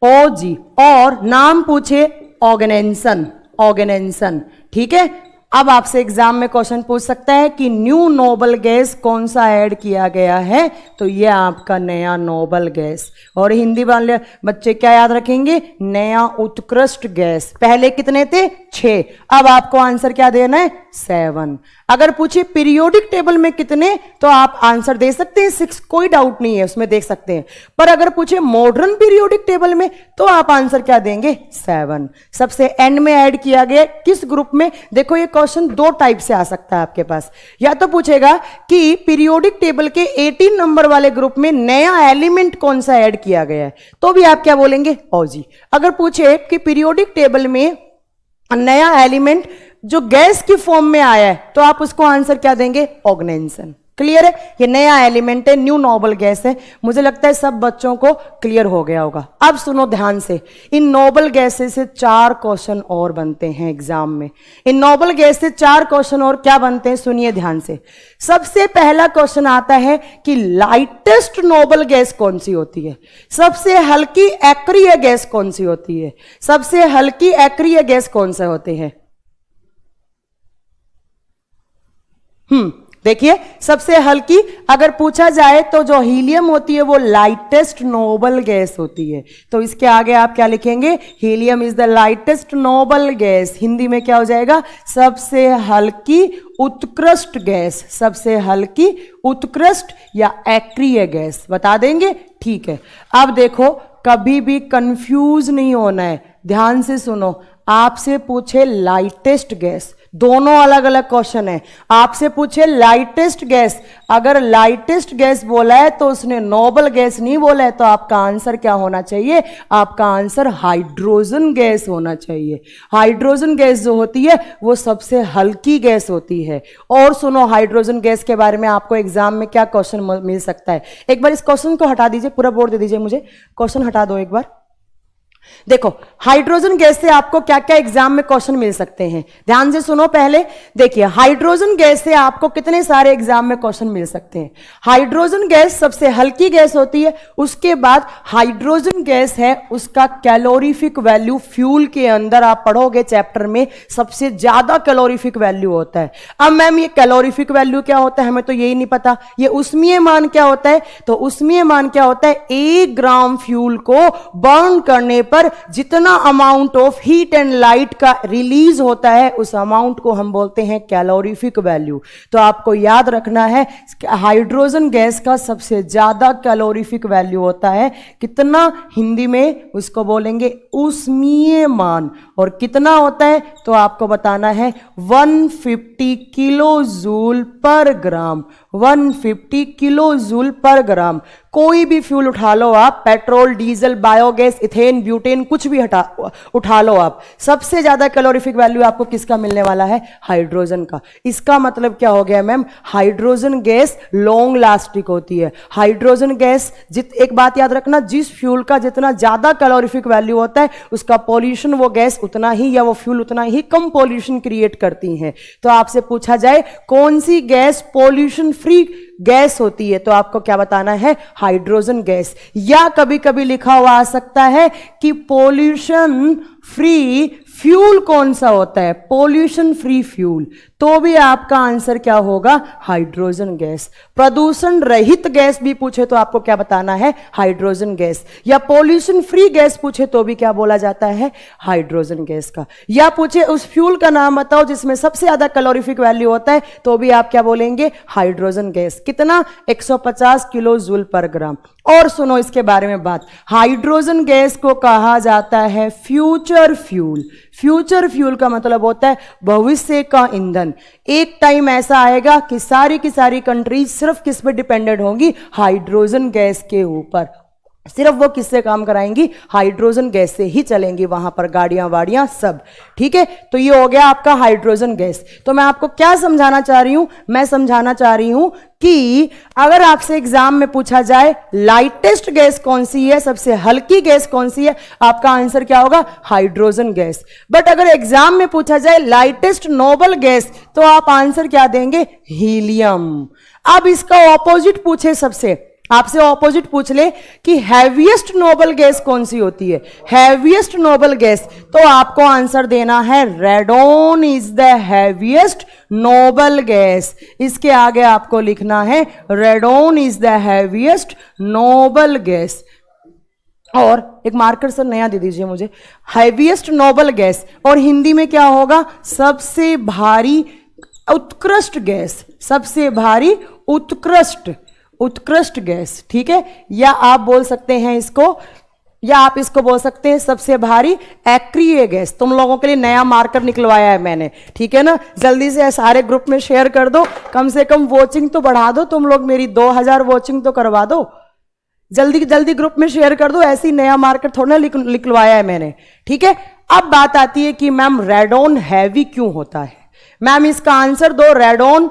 OG। और नाम पूछे ऑर्गेनेशन। ठीक है, अब आपसे एग्जाम में क्वेश्चन पूछ सकता है कि न्यू नोबल गैस कौन सा ऐड किया गया है, तो ये आपका नया नोबल गैस। और हिंदी वाले बच्चे क्या याद रखेंगे, नया उत्कृष्ट गैस। पहले कितने थे, 6, अब आपको आंसर क्या देना है, 7। अगर पूछे पीरियोडिक टेबल में कितने, तो आप आंसर दे सकते हैं 6, कोई डाउट नहीं है, उसमें देख सकते हैं। पर अगर पूछे मॉडर्न पीरियोडिक टेबल में तो आप आंसर क्या देंगे, 7। सबसे एंड में ऐड किया गया किस ग्रुप में, देखो ये क्वेश्चन 2 टाइप से आ सकता है आपके पास। या तो पूछेगा कि पीरियोडिक टेबल के 18 नंबर वाले ग्रुप में नया एलिमेंट कौन सा ऐड किया गया है, तो भी आप क्या बोलेंगे, OG। अगर पूछे कि पीरियोडिक टेबल में नया एलिमेंट जो गैस की फॉर्म में आया है, तो आप उसको आंसर क्या देंगे, ऑर्गेनेशन। क्लियर है? ये नया एलिमेंट है, न्यू नोबल गैस है। मुझे लगता है सब बच्चों को क्लियर हो गया होगा। अब सुनो ध्यान से, इन नोबल गैसेस से 4 क्वेश्चन और बनते हैं एग्जाम में। इन नोबल गैस से 4 क्वेश्चन और क्या बनते हैं, सुनिए ध्यान से। सबसे पहला क्वेश्चन आता है कि लाइटेस्ट नोबल गैस कौन सी होती है, सबसे हल्की एक्रिय गैस कौन सी होती है, सबसे हल्की एक्रिय गैस कौन से होते हैं। देखिए, सबसे हल्की अगर पूछा जाए तो जो हीलियम होती है वो लाइटेस्ट नोबल गैस होती है। तो इसके आगे आप क्या लिखेंगे, helium is the lightest noble gas. Hindi में क्या हो जाएगा, सबसे हल्की उत्कृष्ट गैस, सबसे हल्की उत्कृष्ट या एक्रिय गैस बता देंगे। ठीक है, अब देखो कभी भी कंफ्यूज नहीं होना है, ध्यान से सुनो। आपसे पूछे लाइटेस्ट गैस, दोनों अलग अलग क्वेश्चन है। आपसे पूछे लाइटेस्ट गैस, अगर लाइटेस्ट गैस बोला है तो उसने नोबल गैस नहीं बोला है, तो आपका आंसर क्या होना चाहिए, आपका आंसर हाइड्रोजन गैस होना चाहिए। हाइड्रोजन गैस जो होती है वो सबसे हल्की गैस होती है। और सुनो, हाइड्रोजन गैस के बारे में आपको एग्जाम में क्या क्वेश्चन मिल सकता है। एक बार इस क्वेश्चन को हटा दीजिए, पूरा बोर्ड दे दीजिए मुझे, क्वेश्चन हटा दो एक बार। देखो, हाइड्रोजन गैस से आपको क्या क्या एग्जाम में क्वेश्चन मिल सकते हैं, ध्यान से सुनो। पहले देखिए, हाइड्रोजन गैस से आपको कितने सारे एग्जाम में क्वेश्चन मिल सकते हैं। हाइड्रोजन गैस सबसे हल्की गैस होती है। उसके बाद हाइड्रोजन गैस है, उसका कैलोरीफिक वैल्यू फ्यूल के अंदर आप पढ़ोगे चैप्टर में, सबसे ज्यादा कैलोरीफिक वैल्यू होता है। अब मैम ये कैलोरीफिक वैल्यू क्या होता है, हमें तो यही नहीं पता। ये उष्मीय मान क्या होता है, तो उष्मीय मान क्या होता है, 1 ग्राम फ्यूल को बर्न करने पर जितना amount of heat and light का रिलीज होता है उस अमाउंट को हम बोलते हैं कैलोरीफिक वैल्यू। तो आपको याद रखना है, हाइड्रोजन गैस का सबसे ज्यादा कैलोरीफिक वैल्यू होता है कितना, हिंदी में उसको बोलेंगे उष्मीय मान। और कितना होता है तो आपको बताना है 150 किलो जूल पर ग्राम, 150 किलो जूल पर ग्राम। कोई भी फ्यूल उठा लो आप, petrol, diesel, biogas, ethane, butane, कुछ भी उठा लो आप, सबसे ज्यादा कैलोरीफिक वैल्यू आपको किसका मिलने वाला है, हाइड्रोजन का। इसका मतलब क्या हो गया ma'am, hydrogen gas long lasting होती है। हाइड्रोजन गैस एक बात याद रखना, जिस फ्यूल का जितना ज्यादा कैलोरीफिक वैल्यू होता है उसका पॉल्यूशन वो गैस उतना ही, या वो फ्यूल उतना ही कम पॉल्यूशन क्रिएट करती है। तो आपसे पूछा जाए कौन सी गैस पॉल्यूशन फ्री गैस होती है, तो आपको क्या बताना है, हाइड्रोजन गैस। या कभी कभी लिखा हुआ आ सकता है कि पॉल्यूशन फ्री फ्यूल कौन सा होता है, पॉल्यूशन फ्री फ्यूल, तो भी आपका आंसर क्या होगा, हाइड्रोजन गैस। प्रदूषण रहित गैस भी पूछे तो आपको क्या बताना है, हाइड्रोजन गैस। या पॉल्यूशन फ्री गैस पूछे तो भी क्या बोला जाता है, हाइड्रोजन गैस का। या पूछे उस फ्यूल का नाम बताओ जिसमें सबसे ज्यादा कैलोरीफिक वैल्यू होता है, तो भी आप क्या बोलेंगे, हाइड्रोजन गैस। कितना, 150 किलो जूल पर ग्राम। और सुनो इसके बारे में बात, हाइड्रोजन गैस को कहा जाता है फ्यूचर फ्यूल। फ्यूचर फ्यूल का मतलब होता है भविष्य का ईंधन। एक टाइम ऐसा आएगा कि सारी की सारी कंट्रीज सिर्फ किस पे डिपेंडेंट होंगी, हाइड्रोजन गैस के ऊपर। सिर्फ वो किससे काम कराएंगी, हाइड्रोजन गैस से ही चलेंगी, वहां पर गाड़ियां वाड़ियां सब। ठीक है, तो ये हो गया आपका हाइड्रोजन गैस। तो मैं आपको क्या समझाना चाह रही हूं, मैं समझाना चाह रही हूं कि अगर आपसे एग्जाम में पूछा जाए लाइटेस्ट गैस कौन सी है, सबसे हल्की गैस कौन सी है, आपका आंसर क्या होगा, हाइड्रोजन गैस। बट अगर एग्जाम में पूछा जाए लाइटेस्ट नोबल गैस, तो आप आंसर क्या देंगे, हीलियम। अब इसका ऑपोजिट पूछे, सबसे आपसे ऑपोजिट पूछ ले कि हैवीएस्ट नोबल गैस कौन सी होती है, हैवीएस्ट नोबल गैस, तो आपको आंसर देना है radon is the heaviest noble gas. इसके आगे आपको लिखना है radon is the heaviest noble gas. और एक मार्कर सर नया दे दीजिए मुझे, हैवीएस्ट नोबल गैस, और हिंदी में क्या होगा, सबसे भारी उत्कृष्ट गैस, सबसे भारी उत्कृष्ट गैस। ठीक है, या आप बोल सकते हैं इसको, या आप इसको बोल सकते हैं सबसे भारी एक्रिय गैस। तुम लोगों के लिए नया मार्कर निकलवाया है मैंने, ठीक है ना, जल्दी से सारे ग्रुप में शेयर कर दो, कम से कम वॉचिंग तो बढ़ा दो तुम लोग, मेरी 2000 वॉचिंग तो करवा दो, जल्दी जल्दी ग्रुप में शेयर कर दो। ऐसी नया मार्कर थोड़ा निकलवाया है मैंने, ठीक है। अब बात आती है कि मैम रेडोन हैवी क्यों होता है, मैम इसका आंसर दो। रेडोन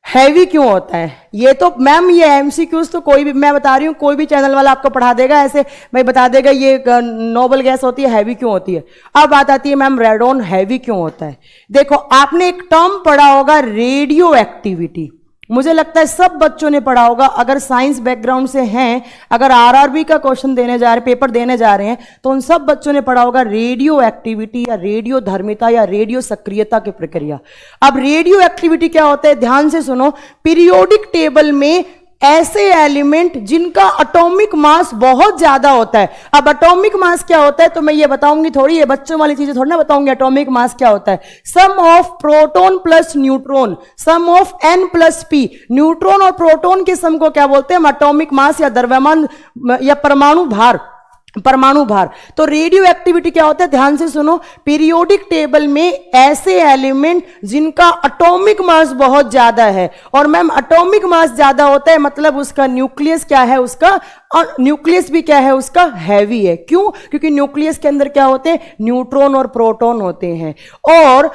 हैवी क्यों होता है? ये तो मैम ये एमसीक्यूज तो कोई भी, मैं बता रही हूँ, कोई भी चैनल वाला आपको पढ़ा देगा ऐसे, भाई बता देगा ये नोबल गैस होती है, हैवी क्यों होती है। अब बात आती है मैम रेडोन हैवी क्यों होता है। देखो आपने एक टर्म पढ़ा होगा रेडियो एक्टिविटी, मुझे लगता है सब बच्चों ने पढ़ा होगा, अगर साइंस बैकग्राउंड से हैं, अगर आरआरबी का क्वेश्चन देने जा रहे हैं, पेपर देने जा रहे हैं, तो उन सब बच्चों ने पढ़ा होगा रेडियो एक्टिविटी या रेडियो धर्मिता या रेडियो सक्रियता की प्रक्रिया। अब रेडियो एक्टिविटी क्या होता है, ध्यान से सुनो। पीरियोडिक टेबल में ऐसे एलिमेंट जिनका एटॉमिक मास बहुत ज्यादा होता है। अब एटॉमिक मास क्या होता है तो मैं ये बताऊंगी थोड़ी, ये बच्चों वाली चीजें थोड़ी ना बताऊंगी। एटॉमिक मास क्या होता है, sum of proton plus neutron, sum of n plus p। Neutron और प्रोटॉन के सम को क्या बोलते हैं, एटॉमिक मास या द्रव्यमान या परमाणु भार, परमाणु भार। तो रेडियो एक्टिविटी क्या होता है, ध्यान से सुनो। पीरियोडिक टेबल में ऐसे एलिमेंट जिनका एटॉमिक मास बहुत ज्यादा है, और मैम एटॉमिक मास ज्यादा होता है मतलब उसका न्यूक्लियस क्या है, उसका न्यूक्लियस भी क्या है, उसका हैवी है। क्यों? क्योंकि न्यूक्लियस के अंदर क्या होते हैं, न्यूट्रॉन और प्रोटॉन होते हैं। और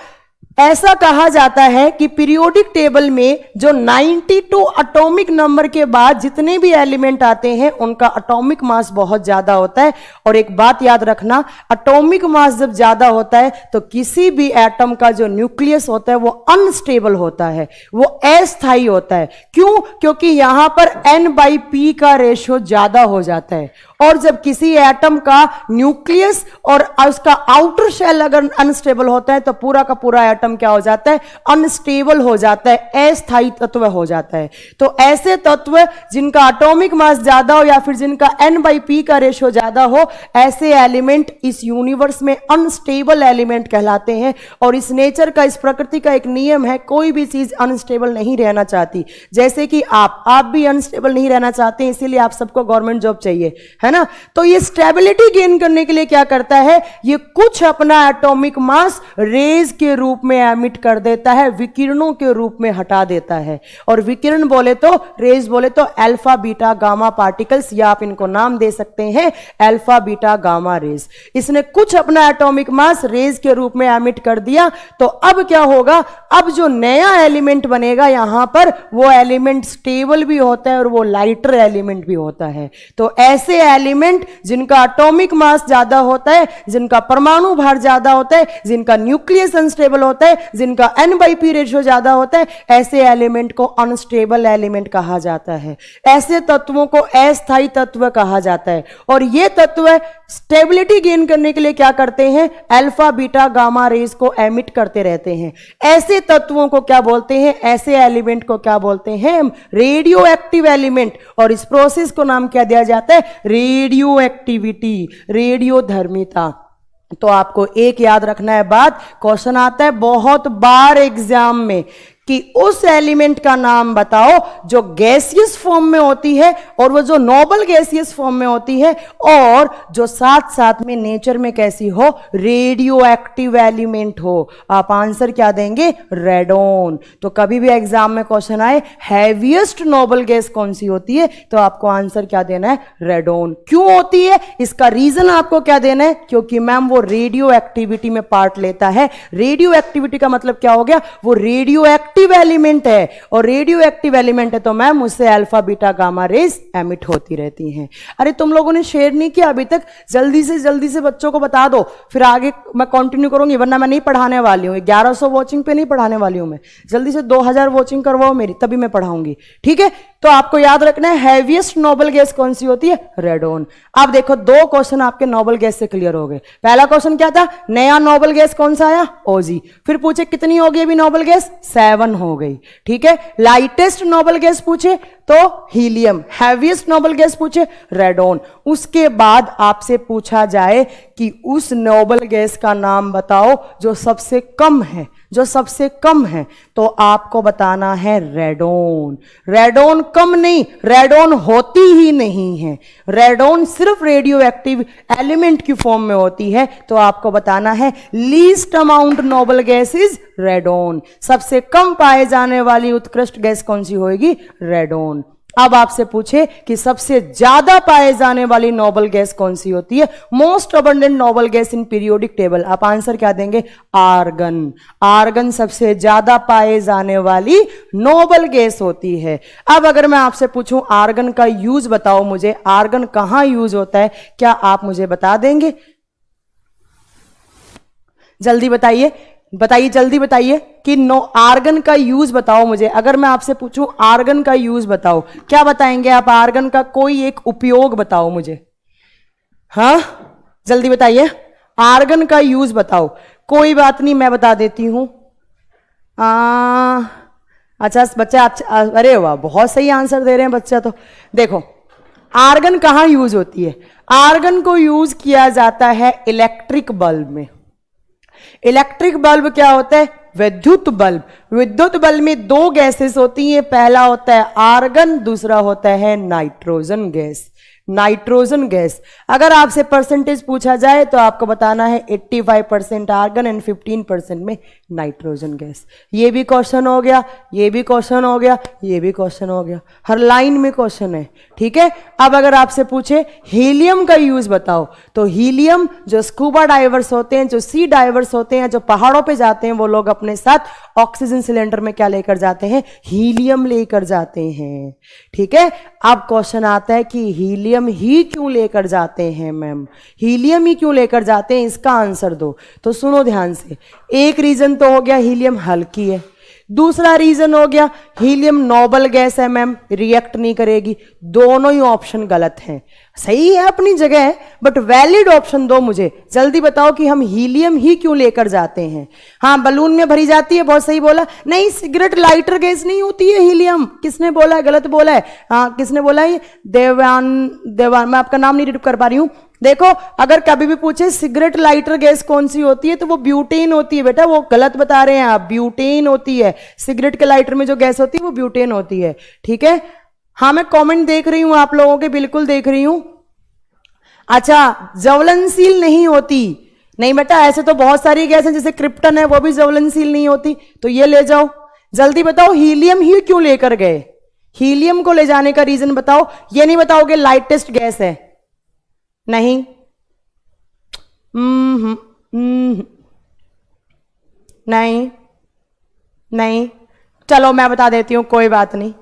ऐसा कहा जाता है कि पीरियोडिक टेबल में जो 92 एटॉमिक नंबर के बाद जितने भी एलिमेंट आते हैं उनका एटॉमिक मास बहुत ज्यादा होता है। और एक बात याद रखना, एटॉमिक मास जब ज्यादा होता है तो किसी भी एटम का जो न्यूक्लियस होता है वो अनस्टेबल होता है, वो अस्थायी होता है। क्यों? क्योंकि यहां पर n/p का रेशियो ज्यादा हो जाता है। और जब किसी एटम का न्यूक्लियस और उसका आउटर शेल अगर अनस्टेबल होता है तो पूरा का पूरा एटम क्या हो जाता है, अनस्टेबल हो जाता है, अस्थायी तत्व हो जाता है। तो ऐसे तत्व जिनका एटॉमिक मास ज्यादा हो या फिर जिनका n/p का रेशियो ज्यादा हो, ऐसे एलिमेंट इस यूनिवर्स में अनस्टेबल एलिमेंट कहलाते हैं। और इस नेचर का, इस प्रकृति का एक नियम है, कोई भी चीज अनस्टेबल नहीं रहना चाहती। जैसे कि आप भी अनस्टेबल नहीं रहना चाहते, इसीलिए आप सबको गवर्नमेंट जॉब चाहिए, है ना। तो ये स्टेबिलिटी गेन करने के लिए क्या करता है, ये कुछ अपना एटॉमिक मास रेज के रूप में एमिट कर देता है, विकिरणों के रूप में हटा देता है। और विकिरण बोले तो, रेज बोले तो अल्फा बीटा गामा पार्टिकल्स, या आप इनको नाम दे सकते हैं अल्फा बीटा गामा रेज। इसने कुछ अपना एटॉमिक मास रेज के रूप में एमिट कर दिया। तो अब क्या होगा, अब जो नया एलिमेंट बनेगा यहां पर, वो एलिमेंट स्टेबल भी होता है और वो लाइटर एलिमेंट भी होता है। तो ऐसे एलिमेंट जिनका एटॉमिक मास ज्यादा होता है, जिनका परमाणु भार ज्यादा होता है, जिनका न्यूक्लियस अनस्टेबल होता है, जिनका n/p रेशियो ज्यादा होता है, ऐसे एलिमेंट को अनस्टेबल एलिमेंट कहा जाता है। ऐसे तत्वों को अस्थायी तत्व कहा जाता है। और ये तत्व स्टेबिलिटी गेन करने के लिए क्या करते हैं, अल्फा बीटा गामा रेज को एमिट करते रहते हैं। ऐसे तत्वों को क्या बोलते हैं, ऐसे एलिमेंट को क्या बोलते हैं, रेडियो एक्टिव एलिमेंट। और इस प्रोसेस को नाम क्या दिया जाता है, रेडियो एक्टिविटी, रेडियो धर्मिता। तो आपको एक याद रखना है बात, क्वेश्चन आता है बहुत बार एग्जाम में कि उस एलिमेंट का नाम बताओ जो गैसियस फॉर्म में होती है और वो जो नोबल गैसियस फॉर्म में होती है, और जो साथ साथ में नेचर में कैसी हो, रेडियो एक्टिव एलिमेंट हो। आप आंसर क्या देंगे, रेडोन। तो कभी भी एग्जाम में क्वेश्चन आए हैवीएस्ट नोबल गैस कौन सी होती है, तो आपको आंसर क्या देना है, रेडोन। क्यों होती है, इसका रीजन आपको क्या देना है, क्योंकि मैम वो रेडियो एक्टिविटी में पार्ट लेता है। रेडियो एक्टिविटी का मतलब क्या हो गया, वो रेडियो एक्टिव एलिमेंट है, और रेडियो एक्टिव एलिमेंट है तो मैम उससे alpha beta gamma rays emit होती रहती हैं। अरे तुम लोगों ने शेयर नहीं किया अभी तक, जल्दी से बच्चों को बता दो, फिर आगे मैं कंटिन्यू करूंगी, वरना मैं नहीं पढ़ाने वाली हूं। 1100 वॉचिंग पे नहीं पढ़ाने वाली हूं मैं, जल्दी से 2000 वॉचिंग करवाओ मेरी, तभी मैं पढ़ाऊंगी, ठीक है। तो आपको याद रखना है हैवीएस्ट नोबल गैस कौन सी होती है, रेडोन। अब देखो 2 क्वेश्चन आपके नोबल गैस से क्लियर हो गए। पहला क्वेश्चन क्या था, नया नोबल गैस कौन सा आया, ओजी। फिर पूछे कितनी हो गई अभी नोबल गैस, 7 हो गई, ठीक है। लाइटेस्ट नोबल गैस पूछे तो हीलियम, हैवीएस्ट नोबल गैस पूछे रेडोन। उसके बाद आपसे पूछा जाए कि उस नोबल गैस का नाम बताओ जो सबसे कम है, जो सबसे कम है, तो आपको बताना है रेडोन। रेडोन कम नहीं, रेडोन होती ही नहीं है। रेडोन सिर्फ रेडियो एक्टिव एलिमेंट की फॉर्म में होती है, तो आपको बताना है least amount noble gas is radon. सबसे कम पाए जाने वाली उत्कृष्ट गैस कौन सी होगी, रेडोन। अब आपसे पूछे कि सबसे ज्यादा पाए जाने वाली नोबल गैस कौन सी होती है, most abundant noble gas in periodic table, आप आंसर क्या देंगे, आर्गन। आर्गन सबसे ज्यादा पाए जाने वाली नोबल गैस होती है। अब अगर मैं आपसे पूछूं आर्गन का यूज बताओ मुझे, आर्गन कहां यूज होता है, क्या आप मुझे बता देंगे? जल्दी बताइए, बताइए, जल्दी बताइए कि आर्गन का यूज बताओ मुझे। अगर मैं आपसे पूछूं आर्गन का यूज बताओ, क्या बताएंगे आप? आर्गन का कोई एक उपयोग बताओ मुझे। हाँ, जल्दी बताइए, आर्गन का यूज बताओ। कोई बात नहीं, मैं बता देती हूं। अच्छा बच्चा, अरे वाह, बहुत सही आंसर दे रहे हैं बच्चा। तो देखो आर्गन कहां यूज होती है, आर्गन को यूज किया जाता है इलेक्ट्रिक बल्ब में। इलेक्ट्रिक बल्ब क्या होता है, विद्युत बल्ब। विद्युत बल्ब में दो गैसेस होती हैं, पहला होता है आर्गन, दूसरा होता है नाइट्रोजन गैस। नाइट्रोजन गैस, अगर आपसे परसेंटेज पूछा जाए तो आपको बताना है 85% आर्गन एंड 15% में नाइट्रोजन गैस। ये भी क्वेश्चन हो गया, ये भी क्वेश्चन हो गया, ये भी क्वेश्चन हो गया, हर लाइन में क्वेश्चन है, ठीक है। अब अगर आपसे पूछे हीलियम का यूज बताओ, तो हीलियम जो स्कूबा डाइवर्स होते हैं, जो सी डाइवर्स होते हैं, जो पहाड़ों पे जाते हैं, वो लोग अपने साथ ऑक्सीजन सिलेंडर में क्या लेकर जाते हैं, हीलियम लेकर जाते हैं, ठीक है। अब क्वेश्चन आता है कि हीलियम ही क्यों लेकर जाते हैं मैम, हीलियम ही क्यों लेकर जाते हैं, इसका आंसर दो। तो सुनो ध्यान से, एक रीजन तो हो गया हीलियम हल्की है, दूसरा रीजन हो गया हीलियम नोबल गैस है मैम, रिएक्ट नहीं करेगी। दोनों ही ऑप्शन गलत हैं, सही है अपनी जगह है, बट वैलिड ऑप्शन दो मुझे। जल्दी बताओ कि हम हीलियम ही क्यों लेकर जाते हैं। हाँ, बलून में भरी जाती है, बहुत सही बोला। नहीं, सिगरेट लाइटर गैस नहीं होती है हीलियम। किसने बोला है, गलत बोला है। हाँ, किसने बोला है, देवान, मैं आपका नाम नहीं रीड कर पा रही हूं। देखो, अगर कभी भी पूछे सिगरेट लाइटर गैस कौन सी होती है, तो वो ब्यूटेन होती है बेटा, वो गलत बता रहे हैं आप, ब्यूटेन होती है। सिगरेट के लाइटर में जो गैस होती है वो ब्यूटेन होती है, ठीक है। हाँ, मैं कमेंट देख रही हूं आप लोगों के, बिल्कुल देख रही हूं। अच्छा, ज्वलनशील नहीं होती, नहीं बेटा, ऐसे तो बहुत सारी गैस है, जैसे क्रिप्टन है, वो भी ज्वलनशील नहीं होती। तो ये ले जाओ। जल्दी बताओ हीलियम ही क्यों लेकर गए, हीलियम को ले जाने का रीजन बताओ। ये नहीं बताओगे लाइटेस्ट गैस है, नहीं। नहीं नहीं, चलो मैं बता देती हूं, कोई बात नहीं,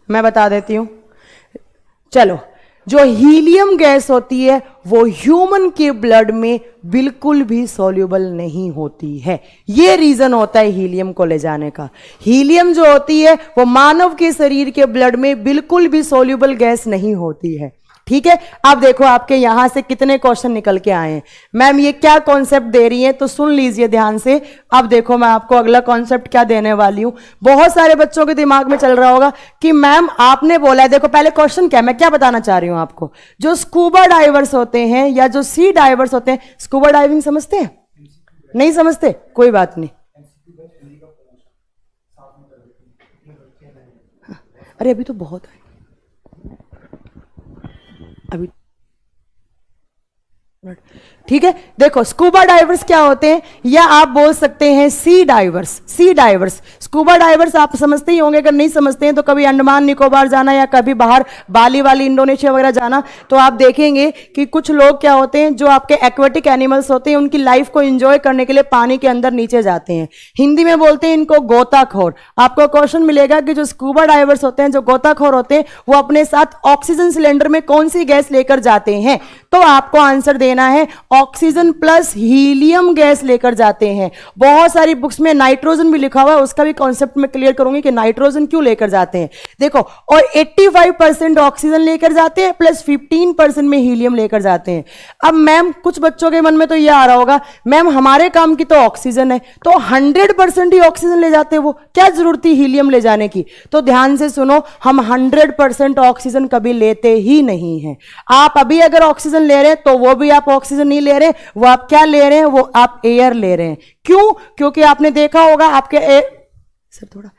मैं बता देती हूं। चलो, जो हीलियम गैस होती है वो ह्यूमन के ब्लड में बिल्कुल भी सॉल्युबल नहीं होती है। ये रीजन होता है हीलियम को ले जाने का। हीलियम जो होती है वो मानव के शरीर के ब्लड में बिल्कुल भी सॉल्युबल गैस नहीं होती है, ठीक है। अब देखो आपके यहां से कितने क्वेश्चन निकल के आए हैं। मैम ये क्या कॉन्सेप्ट दे रही हैं, तो सुन लीजिए ध्यान से। अब देखो मैं आपको अगला कॉन्सेप्ट क्या देने वाली हूं। बहुत सारे बच्चों के दिमाग में चल रहा होगा कि मैम आपने बोला है, देखो पहले क्वेश्चन क्या, मैं क्या बताना चाह रही हूं आपको। जो स्कूबा डाइवर्स होते हैं या जो सी डाइवर्स होते हैं, स्कूबा डाइविंग समझते हैं, नहीं समझते, कोई बात नहीं। अरे अभी तो बहुत है, अभी ठीक है। देखो स्कूबा डाइवर्स क्या होते हैं, या आप बोल सकते हैं सी डाइवर्स। सी डाइवर्स, स्कूबा डाइवर्स आप समझते ही होंगे, अगर नहीं समझते हैं तो कभी अंडमान निकोबार जाना या कभी बाहर बाली वाली इंडोनेशिया वगैरह जाना, तो आप देखेंगे कि कुछ लोग क्या होते हैं, जो आपके एक्वेटिक एनिमल्स होते हैं, उनकी लाइफ को एंजॉय करने के लिए पानी के अंदर नीचे जाते हैं। हिंदी में बोलते हैं इनको गोताखोर। आपको क्वेश्चन मिलेगा कि जो स्कूबा डाइवर्स होते हैं, जो गोताखोर होते हैं, वो अपने साथ ऑक्सीजन सिलेंडर में कौन सी गैस लेकर जाते हैं, तो आपको आंसर देना है ऑक्सीजन प्लस हीलियम गैस लेकर जाते हैं। बहुत सारी बुक्स में नाइट्रोजन भी लिखा हुआ है, उसका भी कॉन्सेप्ट में क्लियर करूंगी कि नाइट्रोजन क्यों लेकर जाते हैं। देखो, और 85% ऑक्सीजन लेकर जाते हैं प्लस 15% में हीलियम लेकर जाते हैं। अब मैम कुछ बच्चों के मन में तो यह आ रहा होगा, मैम हमारे काम की तो ऑक्सीजन है, तो 100% ही ऑक्सीजन ले जाते हैं, वो क्या जरूरत थी हीलियम ले जाने की। तो ध्यान से सुनो, हम 100% ऑक्सीजन कभी लेते ही नहीं है। आप अभी अगर ऑक्सीजन ले रहे हैं तो वो भी आप ऑक्सीजन नहीं ले रहे, वो आप क्या ले रहे हैं, वो आप एयर ले रहे हैं। क्यों? क्योंकि आपने देखा होगा आपके सर थोड़ा,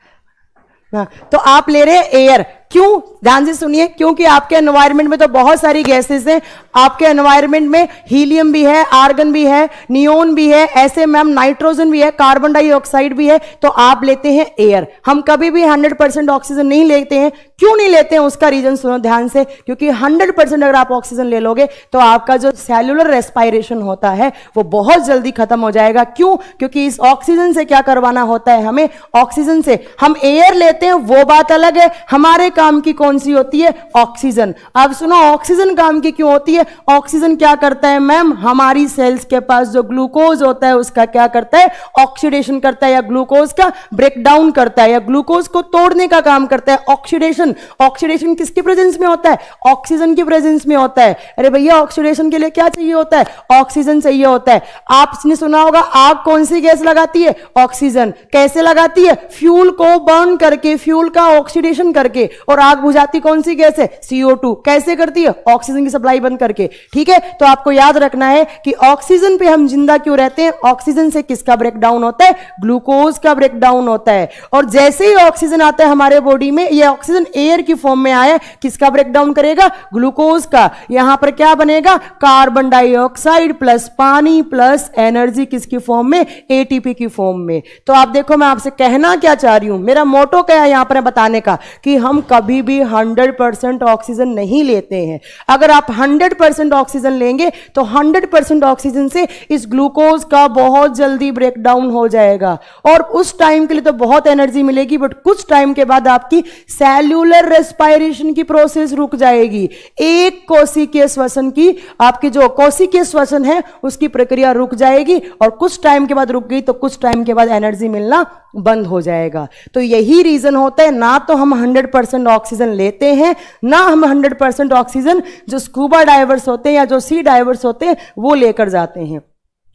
हाँ, तो आप ले रहे हैं एयर। क्यों? ध्यान से सुनिए, क्योंकि आपके एनवायरनमेंट में तो बहुत सारी गैसेस हैं। आपके एनवायरनमेंट में हीलियम भी है, आर्गन भी है, नियोन भी है, ऐसे मैम नाइट्रोजन भी है, कार्बन डाइऑक्साइड भी है, तो आप लेते हैं एयर। हम कभी भी 100% ऑक्सीजन नहीं लेते हैं। क्यों नहीं लेते हैं उसका रीजन सुनो ध्यान से, क्योंकि 100% अगर आप ऑक्सीजन ले लोगे तो आपका जो सेल्यूलर रेस्पायरेशन होता है वो बहुत जल्दी खत्म हो जाएगा। क्यों? क्योंकि इस ऑक्सीजन से क्या करवाना होता है हमें? ऑक्सीजन से हम एयर लेते हैं वो बात अलग है, हमारे काम की कौन सी होती है? ऑक्सीजन। अब सुनो, ऑक्सीजन काम की क्यों होती है? ऑक्सीजन क्या करता है मैम? हमारी सेल्स के पास जो ग्लूकोज होता है उसका क्या करता है? ऑक्सीडेशन करता है, या ग्लूकोज का ब्रेक डाउन करता है, या ग्लूकोज को तोड़ने का काम करता है। ऑक्सीडेशन, ऑक्सीडेशन किसकी प्रेजेंस में होता है? ऑक्सीजन की प्रेजेंस में होता है। अरे भैया, ऑक्सीडेशन के लिए क्या चाहिए होता है? ऑक्सीजन चाहिए होता है। आपने सुना होगा आग कौन सी गैस लगाती है? ऑक्सीजन। कैसे लगाती है? फ्यूल को बर्न करके, फ्यूल का ऑक्सीडेशन करके। और आग बुझाती कौन सी गैस है? CO2। कैसे करती है? ऑक्सीजन की सप्लाई बंद करके। ठीक है, तो आपको याद रखना है कि ऑक्सीजन पे हम जिंदा क्यों रहते हैं? ऑक्सीजन से किसका ब्रेक डाउन होता है? ग्लूकोज का ब्रेक डाउन होता है। और जैसे ही ऑक्सीजन आता है हमारे बॉडी में, ये ऑक्सीजन एयर की फॉर्म में आया, किसका ब्रेक डाउन करेगा? ग्लूकोज का। यहां पर क्या बनेगा? कार्बन डाइऑक्साइड प्लस पानी प्लस एनर्जी, किसकी फॉर्म में? ATP की फॉर्म में। तो आप देखो, मैं आपसे कहना क्या चाह रही हूं, मेरा मोटो क्या है यहां पर बताने का, कि हम कभी भी 100% ऑक्सीजन नहीं लेते हैं। अगर आप 100% ऑक्सीजन लेंगे तो 100% ऑक्सीजन से इस ग्लूकोज का बहुत जल्दी ब्रेक डाउन हो जाएगा, और उस टाइम के लिए तो बहुत एनर्जी मिलेगी, बट कुछ टाइम के बाद आपकी सेल्यूलर रेस्पायरेशन की प्रोसेस रुक जाएगी। एक कोशिकीय श्वसन की, आपकी जो कोशिकीय श्वसन है उसकी प्रक्रिया रुक जाएगी, और कुछ टाइम के बाद रुक गई तो कुछ टाइम के बाद एनर्जी मिलना बंद हो जाएगा। तो यही रीजन होता है, ना तो हम 100% ऑक्सीजन लेते हैं, ना हम 100% ऑक्सीजन जो स्कूबा डाइवर्स होते हैं या जो सी डाइवर्स होते हैं वो लेकर जाते हैं।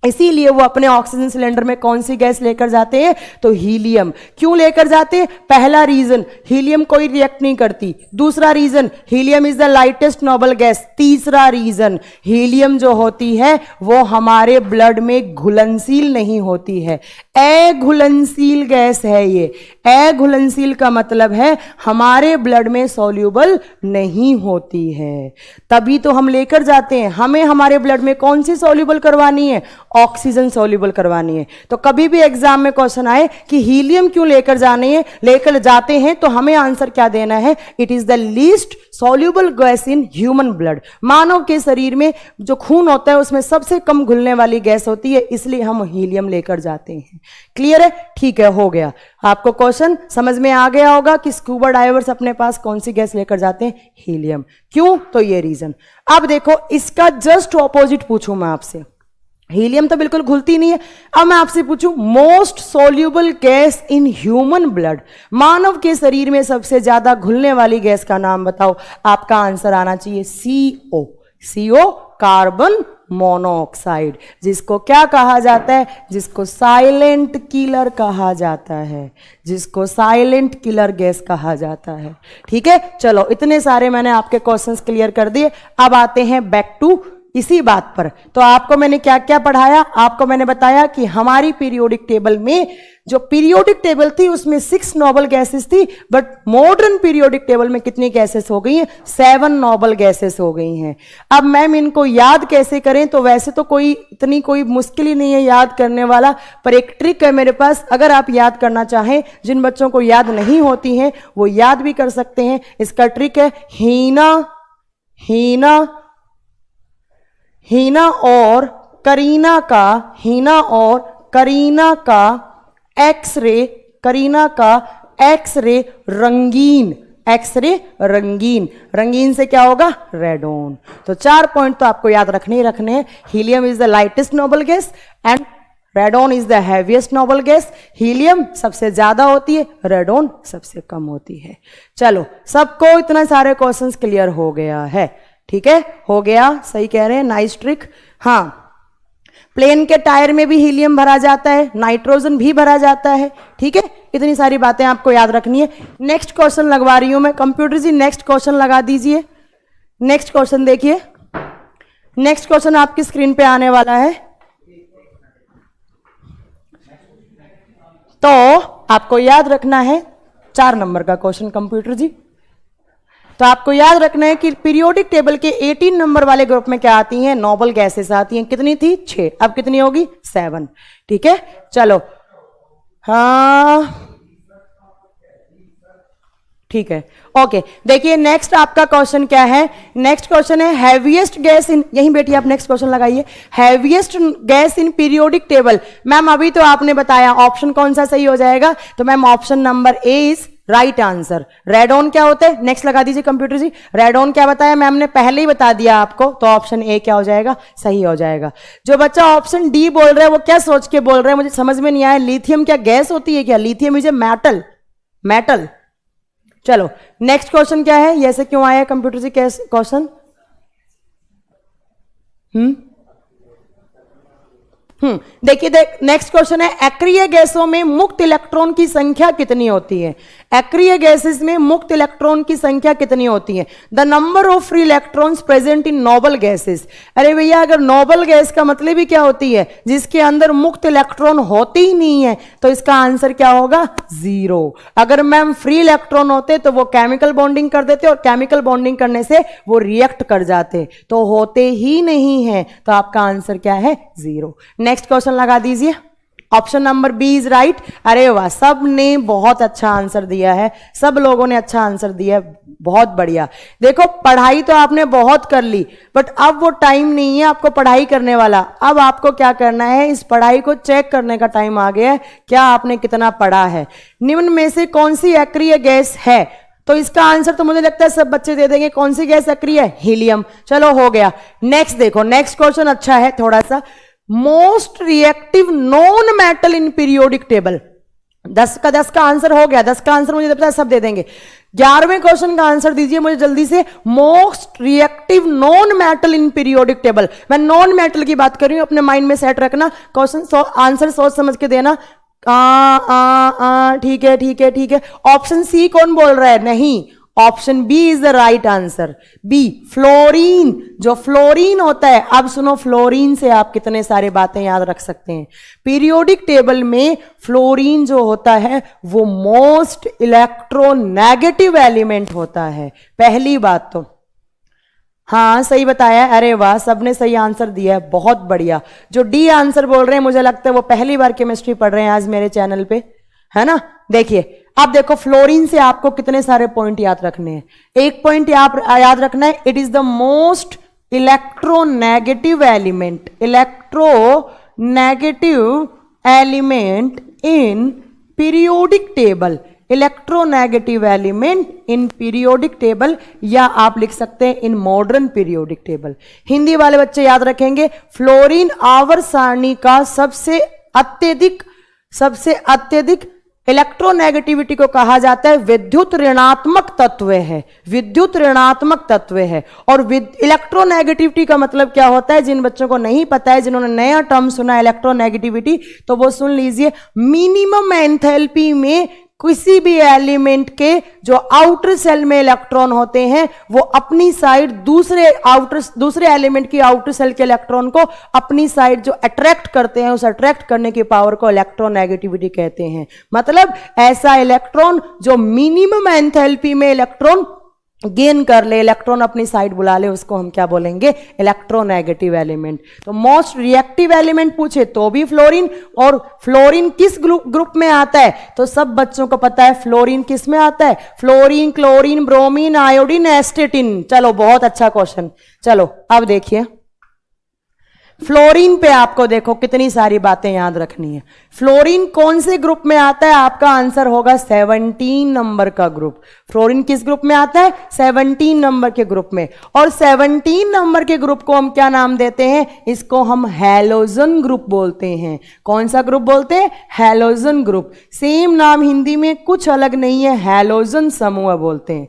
इसीलिए वो अपने ऑक्सीजन सिलेंडर में कौन सी गैस लेकर जाते हैं? तो हीलियम। क्यों लेकर जाते हैं? पहला रीजन, हीलियम कोई रिएक्ट नहीं करती। दूसरा reason, helium is the lightest noble gas. तीसरा रीजन, हीलियम जो होती है वो हमारे ब्लड में घुलनशील नहीं होती है, अघुलनशील गैस है ये। अघुलनशील का मतलब है हमारे ब्लड में सॉल्यूबल नहीं होती है, तभी तो हम लेकर जाते हैं। हमें हमारे ब्लड में कौन सी सॉल्यूबल करवानी है? ऑक्सीजन सॉल्यूबल करवानी है। तो कभी भी एग्जाम में क्वेश्चन आए कि हीलियम क्यों लेकर जाते हैं, तो हमें आंसर क्या देना है? It is the least soluble gas in human blood. मानव के शरीर में जो खून होता है उसमें सबसे कम घुलने वाली गैस होती है, इसलिए हम हीलियम लेकर जाते हैं। क्लियर है? ठीक है, हो गया। आपको क्वेश्चन समझ में आ गया होगा कि स्कूबा डाइवर्स अपने पास कौन सी गैस लेकर जाते हैं? हीलियम। क्यों? तो ये रीजन। अब देखो, इसका जस्ट ऑपोजिट पूछूं मैं आपसे, हीलियम तो बिल्कुल घुलती नहीं है। अब मैं आपसे पूछूं, most soluble gas in human blood, मानव के शरीर में सबसे ज्यादा घुलने वाली गैस का नाम बताओ। आपका आंसर आना चाहिए CO। CO, कार्बन मोनोऑक्साइड, जिसको क्या कहा जाता है? जिसको साइलेंट किलर कहा जाता है, जिसको साइलेंट किलर गैस कहा जाता है। ठीक है, चलो इतने सारे मैंने आपके क्वेश्चंस क्लियर कर दिए। अब आते हैं बैक टू इसी बात पर। तो आपको मैंने क्या क्या पढ़ाया? आपको मैंने बताया कि हमारी पीरियोडिक टेबल में, जो पीरियोडिक टेबल थी उसमें 6 नोबल गैसेस थी, बट मॉडर्न पीरियोडिक टेबल में कितनी गैसेस हो गई हैं? 7 नोबल गैसेस हो गई हैं। अब मैम इनको याद कैसे करें? तो वैसे तो कोई मुश्किल ही नहीं है याद करने वाला, पर एक ट्रिक है मेरे पास। अगर आप याद करना चाहें, जिन बच्चों को याद नहीं होती हैं वो याद भी कर सकते हैं। इसका ट्रिक है हीना और करीना का एक्सरे रंगीन से क्या होगा? रेडोन। तो 4 पॉइंट तो आपको याद रखने ही रखने हैं। Helium is the lightest noble gas and radon is the heaviest noble gas. Helium सबसे ज्यादा होती है, रेडोन सबसे कम होती है। चलो, सबको इतना सारे क्वेश्चंस क्लियर हो गया है? ठीक है, हो गया, सही कह रहे हैं, नाइस ट्रिक। हाँ, प्लेन के टायर में भी हीलियम भरा जाता है, नाइट्रोजन भी भरा जाता है। ठीक है, इतनी सारी बातें आपको याद रखनी है। नेक्स्ट क्वेश्चन लगवा रही हूं मैं। कंप्यूटर जी नेक्स्ट क्वेश्चन लगा दीजिए। नेक्स्ट क्वेश्चन देखिए, नेक्स्ट क्वेश्चन आपकी स्क्रीन पे आने वाला है। तो आपको याद रखना है 4 नंबर का क्वेश्चन। कंप्यूटर जी तो आपको याद रखना है कि पीरियोडिक टेबल के 18 नंबर वाले ग्रुप में क्या आती हैं, नोबल गैसेस आती हैं। कितनी थी? 6, अब कितनी होगी? 7। ठीक है, चलो हाँ ठीक है, ओके। देखिए नेक्स्ट आपका क्वेश्चन क्या है, नेक्स्ट क्वेश्चन है हैवीएस्ट गैस इन, यहीं बैठिए आप, नेक्स्ट क्वेश्चन लगाइए, heaviest gas in periodic table. Ma'am अभी तो आपने बताया ऑप्शन कौन सा सही हो जाएगा, तो ma'am option number A is right answer. Radon क्या होता है, नेक्स्ट लगा दीजिए कंप्यूटर जी। रेडॉन क्या बताया मैम ने, पहले ही बता दिया आपको, तो ऑप्शन ए क्या हो जाएगा, सही हो जाएगा। जो बच्चा ऑप्शन डी बोल रहा है वो क्या सोच के बोल रहे हैं, मुझे समझ में नहीं आया। लिथियम क्या गैस होती है क्या? Lithium is a metal, metal. चलो नेक्स्ट क्वेश्चन क्या है, ये ऐसे क्यों आया कंप्यूटर जी क्वेश्चन? देखिए नेक्स्ट क्वेश्चन है, अक्रिय गैसों में मुक्त इलेक्ट्रॉन की संख्या कितनी होती है? अक्रिय गैसेस में मुक्त इलेक्ट्रॉन की संख्या कितनी होती है? The number of free electrons present in noble gases. अरे भैया अगर नोबल गैस का मतलब ही क्या होती है, जिसके अंदर मुक्त इलेक्ट्रॉन होती ही नहीं है, तो इसका आंसर क्या होगा? 0। अगर मैम फ्री इलेक्ट्रॉन होते तो वो केमिकल बॉन्डिंग कर देते, और केमिकल बॉन्डिंग करने से वो रिएक्ट कर जाते, तो होते ही नहीं है, तो आपका आंसर क्या है? 0। नेक्स्ट क्वेश्चन लगा दीजिए, option number B is right. अरे वाह, सब ने बहुत अच्छा आंसर दिया है, सब लोगों ने अच्छा आंसर दिया है, बहुत बढ़िया। देखो पढ़ाई तो आपने बहुत कर ली, बट अब वो टाइम नहीं है आपको पढ़ाई करने वाला। अब आपको क्या करना है, इस पढ़ाई को चेक करने का टाइम आ गया है, क्या आपने कितना पढ़ा है। निम्न में से कौन सी अक्रिय गैस है? तो इसका आंसर तो मुझे लगता है सब बच्चे दे देंगे, कौन सी गैस अक्रिय है? हीलियम। चलो हो गया। नेक्स्ट देखो, नेक्स्ट क्वेश्चन अच्छा है थोड़ा सा, मोस्ट रिएक्टिव नॉन मेटल इन पीरियोडिक टेबल। 10 का आंसर हो गया, 10 का आंसर मुझे पता है सब दे देंगे। 11वें क्वेश्चन का आंसर दीजिए मुझे जल्दी से, मोस्ट रिएक्टिव नॉन मेटल इन पीरियोडिक टेबल। मैं नॉन मेटल की बात कर रही हूं, अपने माइंड में सेट रखना, क्वेश्चन आंसर सोच समझ के देना। ठीक है ठीक है ठीक है। ऑप्शन सी कौन बोल रहा है? नहीं, option B is the right answer. B, fluorine. जो फ्लोरीन होता है, अब सुनो, फ्लोरीन से आप कितने सारे बातें याद रख सकते हैं। पीरियोडिक टेबल में फ्लोरीन जो होता है वो मोस्ट इलेक्ट्रोनेगेटिव एलिमेंट होता है। पहली बात तो हाँ सही बताया, अरे वाह सबने सही आंसर दिया है, बहुत बढ़िया। जो डी आंसर बोल रहे हैं मुझे लगता है वो पहली बार केमिस्ट्री पढ़ रहे हैं आज मेरे चैनल पे, है ना। देखिए अब देखो फ्लोरीन से आपको कितने सारे पॉइंट याद रखने हैं। एक पॉइंट याद रखना है, it is the most electronegative element, electronegative element in periodic table, electronegative element in periodic table, या आप लिख सकते हैं इन मॉडर्न पीरियोडिक टेबल। हिंदी वाले बच्चे याद रखेंगे, फ्लोरीन आवर्त सारणी का सबसे अत्यधिक इलेक्ट्रोनेगेटिविटी को कहा जाता है विद्युत ऋणात्मक तत्व है, विद्युत ऋणात्मक तत्व है। और इलेक्ट्रोनेगेटिविटी का मतलब क्या होता है, जिन बच्चों को नहीं पता है, जिन्होंने नया टर्म सुना है इलेक्ट्रोनेगेटिविटी, तो वो सुन लीजिए। मिनिमम एंथैल्पी में किसी भी एलिमेंट के जो आउटर सेल में इलेक्ट्रॉन होते हैं वो अपनी साइड दूसरे एलिमेंट की आउटर सेल के इलेक्ट्रॉन को अपनी साइड जो अट्रैक्ट करते हैं, उस अट्रैक्ट करने की पावर को इलेक्ट्रोनेगेटिविटी कहते हैं। मतलब ऐसा इलेक्ट्रॉन जो मिनिमम एंथैल्पी में इलेक्ट्रॉन गेन कर ले, इलेक्ट्रॉन अपनी साइड बुला ले, उसको हम क्या बोलेंगे, इलेक्ट्रोनेगेटिव एलिमेंट। तो मोस्ट रिएक्टिव एलिमेंट पूछे तो भी फ्लोरीन। और फ्लोरीन किस ग्रुप में आता है, तो सब बच्चों को पता है फ्लोरीन किस में आता है, फ्लोरीन, क्लोरीन, ब्रोमीन, आयोडीन, एस्टेटिन। चलो बहुत अच्छा क्वेश्चन। चलो अब देखिए फ्लोरीन पे आपको देखो कितनी सारी बातें याद रखनी है। फ्लोरीन कौन से ग्रुप में आता है, आपका आंसर होगा 17 नंबर का ग्रुप। फ्लोरीन किस ग्रुप में आता है, 17 नंबर के ग्रुप में। और 17 नंबर के ग्रुप को हम क्या नाम देते हैं, इसको हम हैलोजन ग्रुप बोलते हैं। कौन सा ग्रुप बोलते हैं, हैलोजन ग्रुप। सेम नाम हिंदी में कुछ अलग नहीं है, हैलोजन समूह बोलते हैं।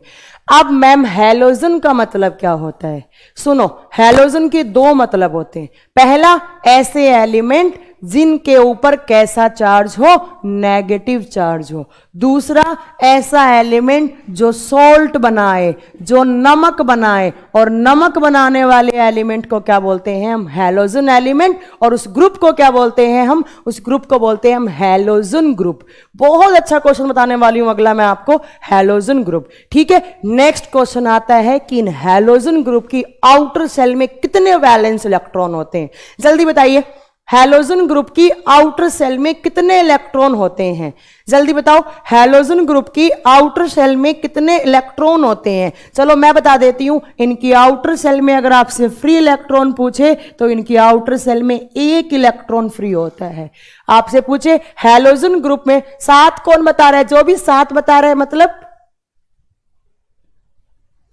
अब मैम हैलोजन का मतलब क्या होता है, सुनो, हैलोजन के दो मतलब होते हैं। पहला, ऐसे एलिमेंट जिनके ऊपर कैसा चार्ज हो, नेगेटिव चार्ज हो। दूसरा, ऐसा एलिमेंट जो सॉल्ट बनाए, जो नमक बनाए, और नमक बनाने वाले एलिमेंट को क्या बोलते हैं हम, हैलोजन एलिमेंट, और उस ग्रुप को क्या बोलते हैं हम, उस ग्रुप को बोलते हैं हम हैलोजन ग्रुप। बहुत अच्छा क्वेश्चन बताने वाली हूं अगला मैं आपको, हैलोजन ग्रुप। ठीक है, नेक्स्ट क्वेश्चन आता है कि इन हैलोजन ग्रुप की आउटर सेल में कितने वैलेंस इलेक्ट्रॉन होते हैं। जल्दी बताइए, हैलोजन ग्रुप की आउटर सेल में कितने इलेक्ट्रॉन होते हैं, जल्दी बताओ। हैलोजन ग्रुप की आउटर सेल में कितने इलेक्ट्रॉन होते हैं। चलो मैं बता देती हूं, इनकी आउटर सेल में अगर आपसे फ्री इलेक्ट्रॉन पूछे तो इनकी आउटर सेल में 1 इलेक्ट्रॉन फ्री होता है। आपसे पूछे हैलोजन ग्रुप में 7 कौन बता रहा है, जो भी 7 बता रहा है मतलब,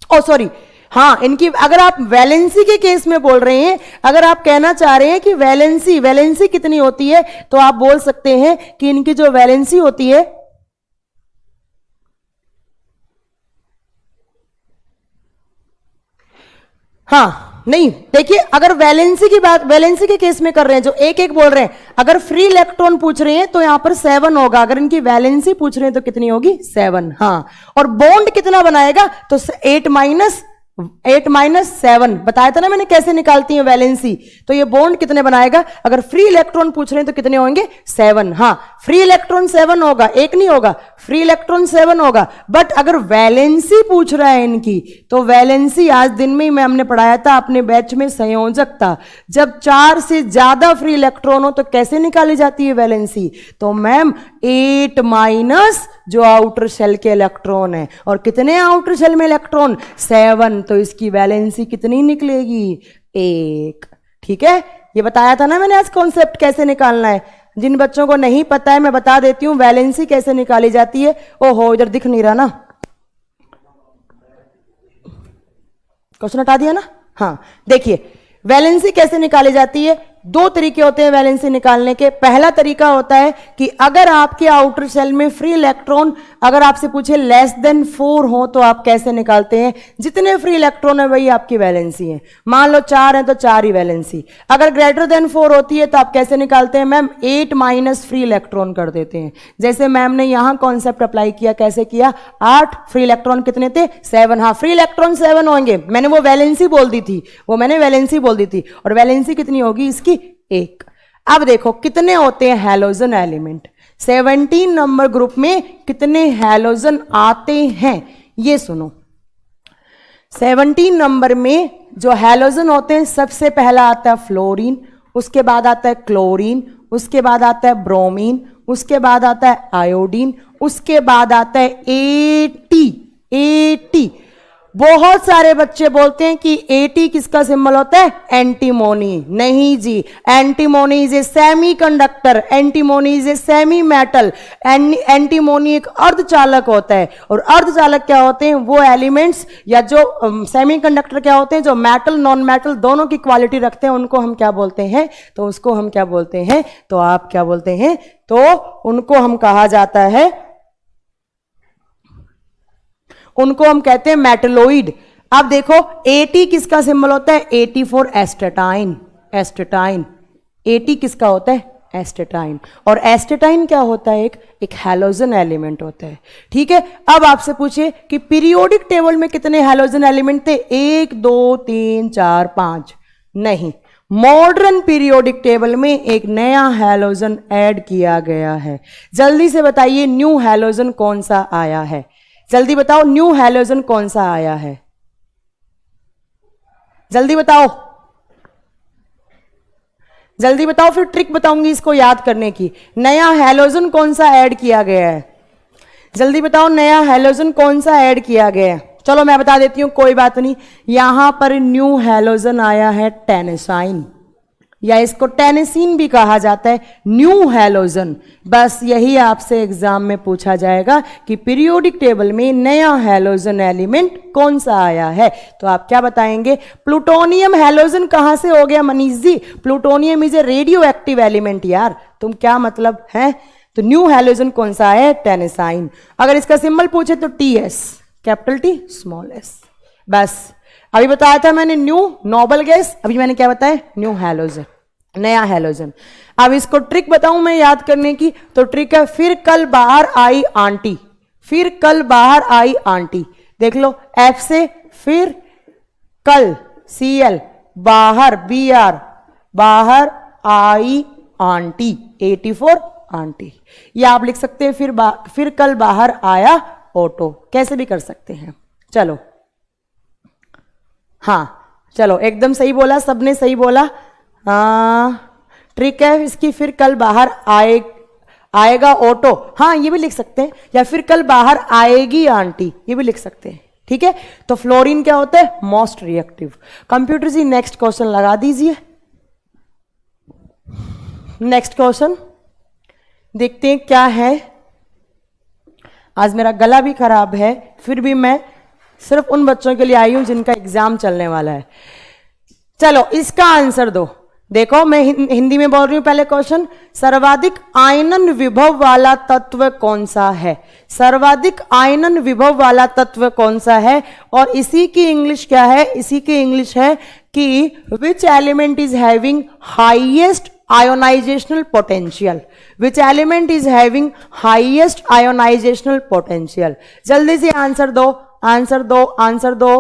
ओ सॉरी, हाँ, इनकी अगर आप वैलेंसी के केस में बोल रहे हैं, अगर आप कहना चाह रहे हैं कि वैलेंसी कितनी होती है, तो आप बोल सकते हैं कि इनकी जो वैलेंसी होती है, हाँ नहीं, देखिए अगर वैलेंसी की बात, वैलेंसी के केस में कर रहे हैं, जो एक एक बोल रहे हैं, अगर फ्री इलेक्ट्रॉन पूछ रहे हैं तो यहां पर 7 होगा। अगर इनकी वैलेंसी पूछ रहे हैं तो कितनी होगी, 7। हाँ, और बॉन्ड कितना बनाएगा, तो 8 माइनस 7 बताया था ना मैंने कैसे निकालती है वैलेंसी। तो ये बॉन्ड कितने बनाएगा, अगर फ्री इलेक्ट्रॉन पूछ रहे हैं तो कितने होंगे, 7। हाँ, फ्री इलेक्ट्रॉन 7 होगा, एक नहीं होगा, फ्री इलेक्ट्रॉन 7 होगा। बट अगर वैलेंसी पूछ रहा है इनकी, तो वैलेंसी आज दिन में ही मैम ने पढ़ाया था अपने बैच में, संयोजक था। जब 4 से ज्यादा फ्री इलेक्ट्रॉन हो तो कैसे निकाली जाती है वैलेंसी, तो मैम 8 माइनस जो आउटर शेल के इलेक्ट्रॉन है, और कितने आउटर शेल में इलेक्ट्रॉन, 7, तो इसकी वैलेंसी कितनी निकलेगी, 1। ठीक है, ये बताया था ना मैंने आज कॉन्सेप्ट कैसे निकालना है। जिन बच्चों को नहीं पता है मैं बता देती हूं वैलेंसी कैसे निकाली जाती है। ओहो, इधर दिख नहीं रहा ना, क्वेश्चन हटा दिया ना। हाँ देखिए, वैलेंसी कैसे निकाली जाती है, 2 तरीके होते हैं वैलेंसी निकालने के। पहला तरीका होता है कि अगर आपके आउटर शेल में फ्री इलेक्ट्रॉन, अगर आपसे पूछे लेस देन 4 हो तो आप कैसे निकालते हैं, जितने फ्री इलेक्ट्रॉन है वही आपकी वैलेंसी है। मान लो 4 है तो 4 ही वैलेंसी। अगर ग्रेटर देन 4 होती है तो आप कैसे निकालते हैं मैम, 8 माइनस फ्री इलेक्ट्रॉन कर देते हैं। जैसे मैम ने यहां कॉन्सेप्ट अप्लाई किया, कैसे किया, 8 फ्री इलेक्ट्रॉन कितने थे, 7। हाँ, फ्री इलेक्ट्रॉन 7 होंगे, मैंने वो वैलेंसी बोल दी थी, वो मैंने वैलेंसी बोल दी थी। और वैलेंसी कितनी होगी इसकी, 1। अब देखो कितने होते हैं हैलोजन एलिमेंट, 17 नंबर ग्रुप में कितने हैलोजन आते हैं, ये सुनो। 17 नंबर में जो हैलोजन होते हैं, सबसे पहला आता है फ्लोरीन, उसके बाद आता है क्लोरीन, उसके बाद आता है ब्रोमीन, उसके बाद आता है आयोडीन, उसके बाद आता है एटी। बहुत सारे बच्चे बोलते हैं कि एटी किसका सिंबल होता है, एंटीमोनी। नहीं जी, antimony is a semiconductor, antimony is a semi metal. Antimony एक अर्धचालक होता है, और अर्धचालक क्या होते हैं, वो एलिमेंट्स या जो सेमी कंडक्टर क्या होते हैं, जो मेटल नॉन मेटल दोनों की क्वालिटी रखते हैं, उनको हम क्या बोलते हैं, तो उसको हम क्या बोलते हैं, तो आप क्या बोलते हैं, तो उनको हम कहा जाता है, उनको हम कहते हैं मेटलोइड। अब देखो एटी किसका सिंबल होता है, 84 एस्टेटाइन। एटी किसका होता है, एस्टेटाइन। और एस्टेटाइन क्या होता है, एक हैलोजन एलिमेंट होता है। ठीक है, अब आपसे पूछिए कि पीरियोडिक टेबल में कितने हैलोजन एलिमेंट थे, 1 2 3 4 5। नहीं, मॉडर्न पीरियोडिक टेबल में एक नया हैलोजन ऐड किया गया है। जल्दी से बताइए न्यू हैलोजन कौन सा आया है, जल्दी बताओ न्यू हैलोजन कौन सा आया है, जल्दी बताओ, जल्दी बताओ, फिर ट्रिक बताऊंगी इसको याद करने की। नया हैलोजन कौन सा ऐड किया गया है, जल्दी बताओ, नया हैलोजन कौन सा ऐड किया गया है। चलो मैं बता देती हूं, कोई बात नहीं। यहां पर न्यू हैलोजन आया है टेनेसाइन, या इसको टेनेसीन भी कहा जाता है, न्यू हैलोजन। बस यही आपसे एग्जाम में पूछा जाएगा कि पीरियोडिक टेबल में नया हैलोजन एलिमेंट कौन सा आया है, तो आप क्या बताएंगे, प्लूटोनियम हैलोजन कहां से हो गया Manish ji, plutonium is a radioactive element. यार तुम क्या मतलब है, तो न्यू हैलोजन कौन सा है, टेनेसाइन। अगर इसका सिंबल पूछे तो TS, capital T small S. बस अभी बताया था मैंने न्यू नोबल गैस, अभी मैंने क्या बताया, न्यू हैलोजन। नया हैलोजन। अब इसको ट्रिक बताऊं मैं याद करने की, तो ट्रिक है फिर कल बाहर आई आंटी, फिर कल बाहर आई आंटी। देख लो एफ से फिर कल CL बाहर BR बाहर आई आंटी 84 आंटी। या आप लिख सकते हैं फिर कल बाहर आया ऑटो, कैसे भी कर सकते हैं। चलो हाँ चलो एकदम सही बोला, सबने सही बोला। ट्रिक है इसकी फिर कल बाहर आएगा ऑटो, हाँ ये भी लिख सकते हैं, या फिर कल बाहर आएगी आंटी, ये भी लिख सकते हैं। ठीक है, तो फ्लोरीन क्या होता है? Most reactive. Computer ji next question लगा दीजिए। नेक्स्ट क्वेश्चन देखते हैं क्या है। आज मेरा गला भी खराब है, फिर भी मैं सिर्फ उन बच्चों के लिए आई हूं जिनका एग्जाम चलने वाला है। चलो इसका आंसर दो। देखो मैं हिंदी में बोल रही हूं पहले क्वेश्चन। सर्वाधिक आयनन विभव वाला तत्व कौन सा है? सर्वाधिक आयनन विभव वाला तत्व कौन सा है? और इसी की इंग्लिश क्या है? इसी की इंग्लिश है कि which element is having highest ionisational potential. Which element is having highest ionisational potential. जल्दी से आंसर दो, आंसर दो, आंसर दो।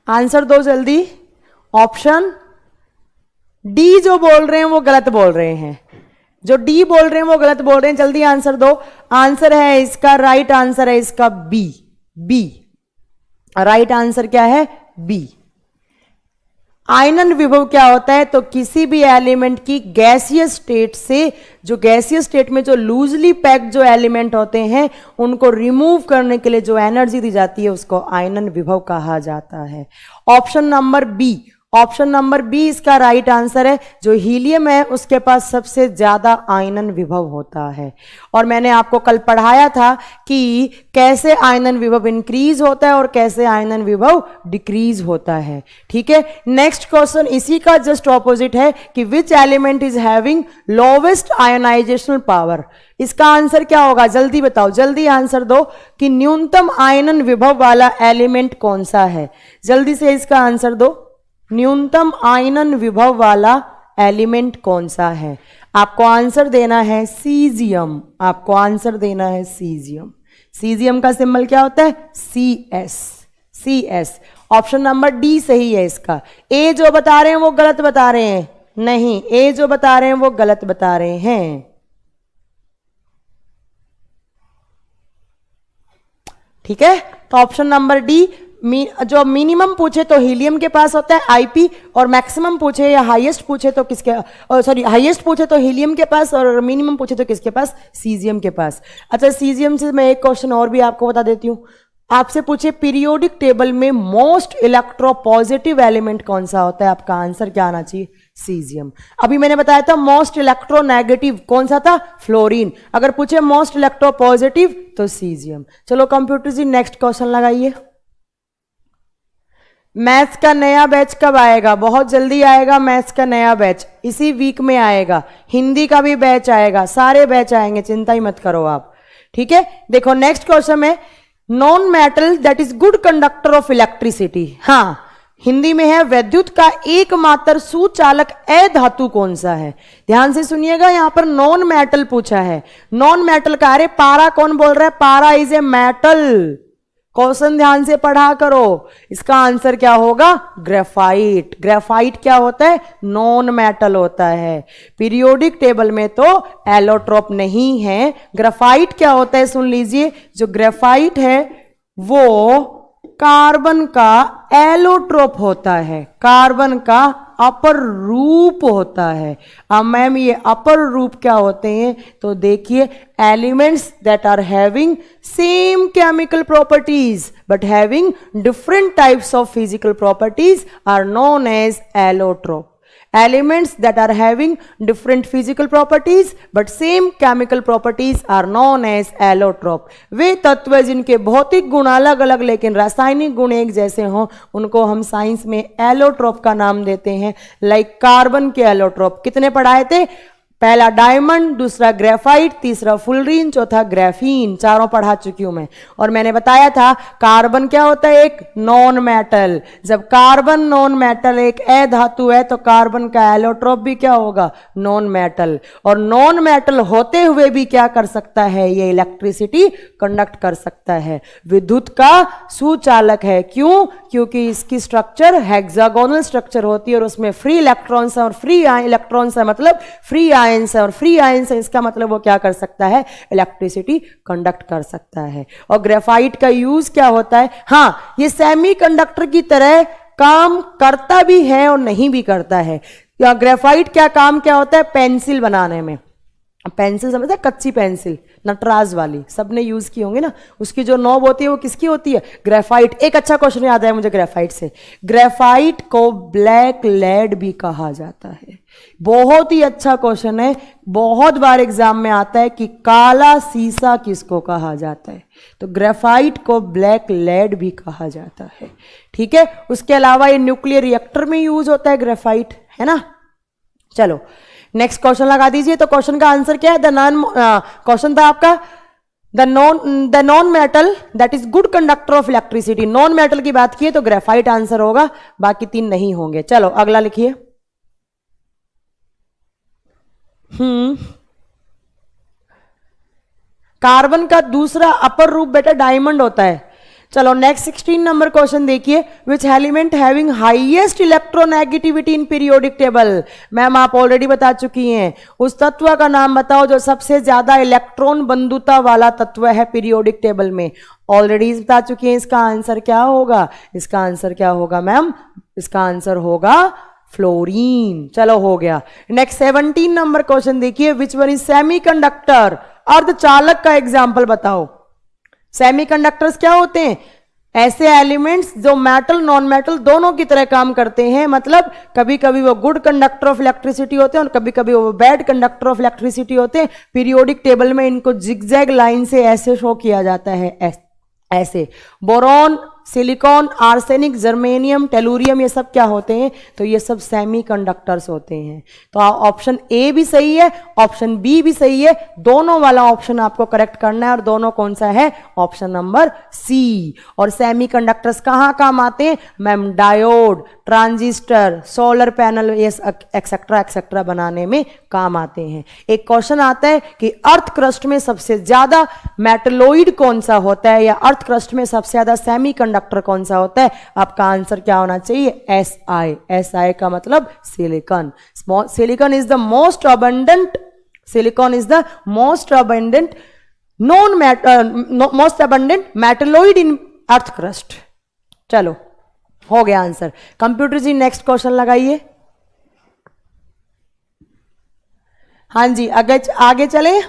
आंसर दो जल्दी। ऑप्शन डी जो बोल रहे हैं वो गलत बोल रहे हैं, जो डी बोल रहे हैं वो गलत बोल रहे हैं। जल्दी आंसर दो। आंसर है इसका, राइट आंसर है इसका बी। बी राइट आंसर क्या है? बी। आयनन विभव क्या होता है? तो किसी भी एलिमेंट की गैसियस स्टेट से, जो गैसियस स्टेट में जो लूजली पैक्ड जो एलिमेंट होते हैं उनको रिमूव करने के लिए जो एनर्जी दी जाती है उसको आयनन विभव कहा जाता है। Option number B, option number B इसका राइट आंसर है। जो हीलियम है उसके पास सबसे ज्यादा आयनन विभव होता है। और मैंने आपको कल पढ़ाया था कि कैसे आयनन विभव इंक्रीज होता है और कैसे आयनन विभव डिक्रीज होता है। ठीक है, नेक्स्ट क्वेश्चन इसी का जस्ट ऑपोजिट है कि which element is having lowest ionisational power. इसका आंसर क्या होगा? जल्दी बताओ, जल्दी आंसर दो कि न्यूनतम आयनन विभव वाला एलिमेंट कौन सा है। जल्दी से इसका आंसर दो। न्यूनतम आयनन विभव वाला एलिमेंट कौन सा है? आपको आंसर देना है सीजियम। आपको आंसर देना है सीजियम। सीजियम का सिंबल क्या होता है? CS। CS option number D सही है इसका। ए जो बता रहे हैं वो गलत बता रहे हैं। नहीं, ए जो बता रहे हैं वो गलत बता रहे हैं। ठीक है, तो ऑप्शन नंबर डी। जो मिनिमम पूछे तो हीलियम के पास होता है IP, और मैक्सिमम पूछे या हाईएस्ट पूछे तो किसके, सॉरी हाईएस्ट पूछे तो हीलियम के पास और मिनिमम पूछे तो किसके पास? सीजियम के पास। अच्छा, सीजियम से मैं एक क्वेश्चन और भी आपको बता देती हूँ। आपसे पूछे पीरियोडिक टेबल में मोस्ट इलेक्ट्रोपॉजिटिव एलिमेंट कौन सा होता है, आपका आंसर क्या आना चाहिए? सीजियम। अभी मैंने बताया था मोस्ट इलेक्ट्रोनेगेटिव कौन सा था? फ्लोरीन। अगर पूछे मोस्ट इलेक्ट्रोपॉजिटिव तो सीजियम। चलो कंप्यूटर जी नेक्स्ट क्वेश्चन लगाइए। मैथ्स का नया बैच कब आएगा? बहुत जल्दी आएगा मैथ्स का नया बैच, इसी वीक में आएगा। हिंदी का भी बैच आएगा, सारे बैच आएंगे, चिंता ही मत करो आप। ठीक है, देखो नेक्स्ट क्वेश्चन में non metal that is good conductor of electricity. हाँ, हिंदी में है विद्युत का एकमात्र सुचालक अधातु कौन सा है? ध्यान से सुनिएगा, यहां पर नॉन मेटल पूछा है। नॉन मेटल का, अरे पारा कौन बोल रहा है? पारा इज ए मेटल। क्वेश्चन ध्यान से पढ़ा करो। इसका आंसर क्या होगा? ग्रेफाइट। ग्रेफाइट क्या होता है? नॉन मेटल होता है। पीरियोडिक टेबल में तो एलोट्रोप नहीं है। ग्रेफाइट क्या होता है सुन लीजिए। जो ग्रेफाइट है वो कार्बन का एलोट्रोप होता है, कार्बन का अपर रूप होता है। अब मैम ये अपर रूप क्या होते हैं? तो देखिए, elements that are having same chemical properties but having different types of physical properties are known as allotrope. Elements that are having different physical properties but same chemical properties are known as allotrope। वे तत्व जिनके भौतिक गुण अलग अलग लेकिन रासायनिक गुण एक जैसे हों उनको हम साइंस में एलोट्रोप का नाम देते हैं। लाइक कार्बन के एलोट्रोप कितने पढ़ाए थे? पहला डायमंड, दूसरा ग्रेफाइट, तीसरा फुलरीन, चौथा ग्रेफीन। चारों पढ़ा चुकी हूं मैं। और मैंने बताया था कार्बन क्या होता है, एक नॉन मेटल। जब कार्बन नॉन मेटल एक अधातु है तो कार्बन का एलोट्रोप भी क्या होगा, नॉन मेटल। और नॉन मेटल होते हुए भी क्या कर सकता है, ये इलेक्ट्रिसिटी कंडक्ट कर सकता है, विद्युत का सुचालक है। क्यों? क्योंकि इसकी स्ट्रक्चर हेक्सागोनल स्ट्रक्चर होती है और उसमें फ्री इलेक्ट्रॉन्स है, और फ्री इलेक्ट्रॉन्स है मतलब फ्री आयंस है, और फ्री आयंस है इसका मतलब वो क्या कर सकता है, इलेक्ट्रिसिटी कंडक्ट कर सकता है। और ग्रेफाइट का यूज क्या होता है, हाँ ये सेमीकंडक्टर की तरह काम करता भी है और नहीं भी करता है। ग्रेफाइट क्या काम क्या होता है, पेंसिल बनाने में। पेंसिल समझते हैं, कच्ची पेंसिल नटराज वाली, सबने यूज की होंगे ना, उसकी जो नॉब होती है वो किसकी होती है, ग्रेफाइट। एक अच्छा क्वेश्चन याद है मुझे ग्रेफाइट से, ग्रेफाइट को ब्लैक लेड भी कहा जाता है। बहुत ही अच्छा क्वेश्चन है, बहुत बार एग्जाम में आता है कि काला सीसा किसको कहा जाता है, तो ग्रेफाइट को ब्लैक लेड भी कहा जाता है। ठीक है, उसके अलावा ये न्यूक्लियर रिएक्टर में यूज होता है ग्रेफाइट, है ना। चलो नेक्स्ट क्वेश्चन लगा दीजिए। तो क्वेश्चन का आंसर क्या है, क्वेश्चन था आपका the non metal that is good conductor of electricity. Non metal की बात की है तो ग्रेफाइट आंसर होगा, बाकी तीन नहीं होंगे। चलो अगला लिखिए। कार्बन का दूसरा अपर रूप बेटा डायमंड होता है। चलो नेक्स्ट 16 नंबर क्वेश्चन देखिए, which element having highest electronegativity in periodic table. Ma'am आप ऑलरेडी बता चुकी हैं, उस तत्व का नाम बताओ जो सबसे ज्यादा इलेक्ट्रॉन बंधुता वाला तत्व है पीरियोडिक टेबल में। ऑलरेडी बता चुकी हैं, इसका आंसर क्या होगा, इसका आंसर क्या होगा मैम, इसका आंसर होगा फ्लोरीन। चलो हो गया। नेक्स्ट 17 नंबर क्वेश्चन देखिए, विच वन इज सेमीकंडक्टर, अर्धचालक का एग्जाम्पल बताओ। सेमीकंडक्टर्स क्या होते हैं, ऐसे एलिमेंट्स जो मेटल नॉन मेटल दोनों की तरह काम करते हैं, मतलब कभी कभी वो गुड कंडक्टर ऑफ इलेक्ट्रिसिटी होते हैं और कभी कभी वो बैड कंडक्टर ऑफ इलेक्ट्रिसिटी होते हैं। पीरियोडिक टेबल में इनको जिगजैग लाइन से ऐसे शो किया जाता है, ऐसे। Boron, silicon, arsenic, germanium, tellurium, ये सब क्या होते हैं, तो ये सब सेमीकंडक्टर्स होते हैं। तो ऑप्शन ए भी सही है, ऑप्शन बी भी सही है, दोनों वाला ऑप्शन आपको करेक्ट करना है। और दोनों कौन सा है, ऑप्शन नंबर सी। और सेमीकंडक्टर्स कहाँ काम आते हैं ma'am, diode, transistor, solar panel, ये एक्सेट्रा एक्सेट्रा बनाने में काम आते हैं। एक क्वेश्चन आता है कि अर्थ क्रस्ट में सबसे ज्यादा मेटलोइड कौन सा होता है, या अर्थ क्रस्ट में सबसे ज्यादा सेमीकंडक्टर कौन सा होता है। आपका आंसर क्या होना चाहिए, SI। SI का मतलब silicon. Silicon is the most abundant, silicon is the most abundant most abundant metalloid in earth crust. चलो हो गया answer. Computer ji next question लगाइए। हाँ जी आगे चले,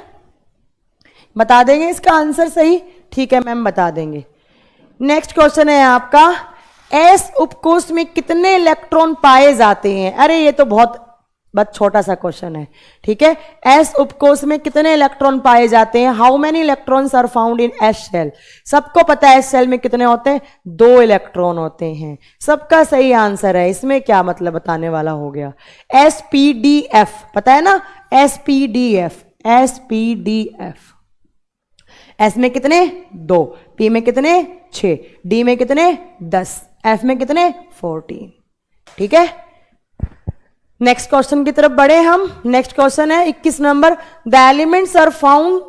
बता देंगे इसका आंसर सही, ठीक है मैम बता देंगे। नेक्स्ट क्वेश्चन है आपका, एस उपकोष में कितने इलेक्ट्रॉन पाए जाते हैं। अरे ये तो बहुत छोटा सा क्वेश्चन है, ठीक है। एस उपकोष में कितने इलेक्ट्रॉन पाए जाते हैं, how many electrons are found in S shell. सबको पता है एस शेल में कितने होते हैं, 2 इलेक्ट्रॉन होते हैं। सबका सही आंसर है, इसमें क्या मतलब बताने वाला हो गया। SPDF पता है ना, SPDF, SPDF। एस में कितने 2, पी में कितने 6, डी में कितने 10, एफ में कितने 14। ठीक है, नेक्स्ट क्वेश्चन की तरफ बढ़े हम। नेक्स्ट क्वेश्चन है 21 नंबर, the elements are found,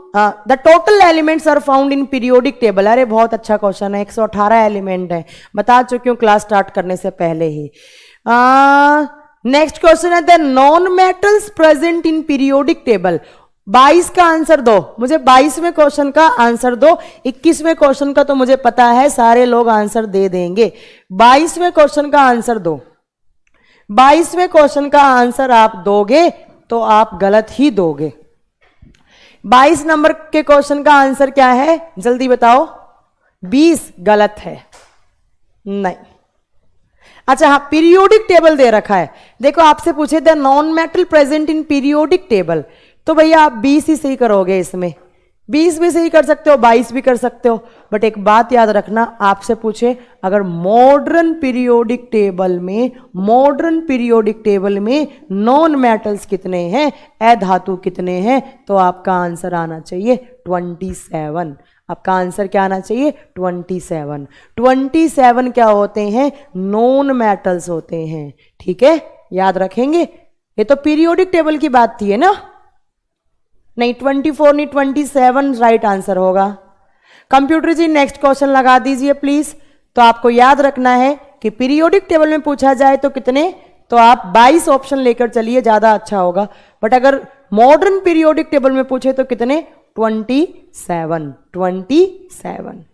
the total elements are found in periodic table. अरे बहुत अच्छा क्वेश्चन है, 118 एलिमेंट है, बता चुकी हूँ क्लास स्टार्ट करने से पहले ही। नेक्स्ट क्वेश्चन है, the non metals present in periodic table. 22 का आंसर दो मुझे, 22वें क्वेश्चन का आंसर दो। 21वें क्वेश्चन का तो मुझे पता है सारे लोग आंसर दे देंगे, 22वें क्वेश्चन का आंसर दो। 22वें क्वेश्चन का आंसर आप दोगे तो आप गलत ही दोगे। 22 नंबर के क्वेश्चन का आंसर क्या है जल्दी बताओ। 20 गलत है, नहीं। अच्छा हाँ, पीरियोडिक टेबल दे रखा है, देखो आपसे पूछे the non metal present in periodic table, तो भैया आप 20 ही सही करोगे इसमें, 20 भी सही कर सकते हो, 22 भी कर सकते हो, बट एक बात याद रखना, आपसे पूछे अगर मॉडर्न पीरियोडिक टेबल में नॉन मेटल्स कितने हैं, अधातु कितने हैं, तो आपका आंसर आना चाहिए 27। आपका आंसर क्या आना चाहिए? 27। 27 क्या होते हैं? नॉन मेटल्स होते हैं। ठीक है, याद रखेंगे। ये तो पीरियोडिक टेबल की बात थी, है ना? नहीं, 24 नहीं, 27 राइट आंसर होगा। कंप्यूटर जी नेक्स्ट क्वेश्चन लगा दीजिए प्लीज। तो आपको याद रखना है कि पीरियोडिक टेबल में पूछा जाए तो कितने, तो आप 22 ऑप्शन लेकर चलिए, ज्यादा अच्छा होगा। बट अगर मॉडर्न पीरियोडिक टेबल में पूछे तो कितने? 27। 27।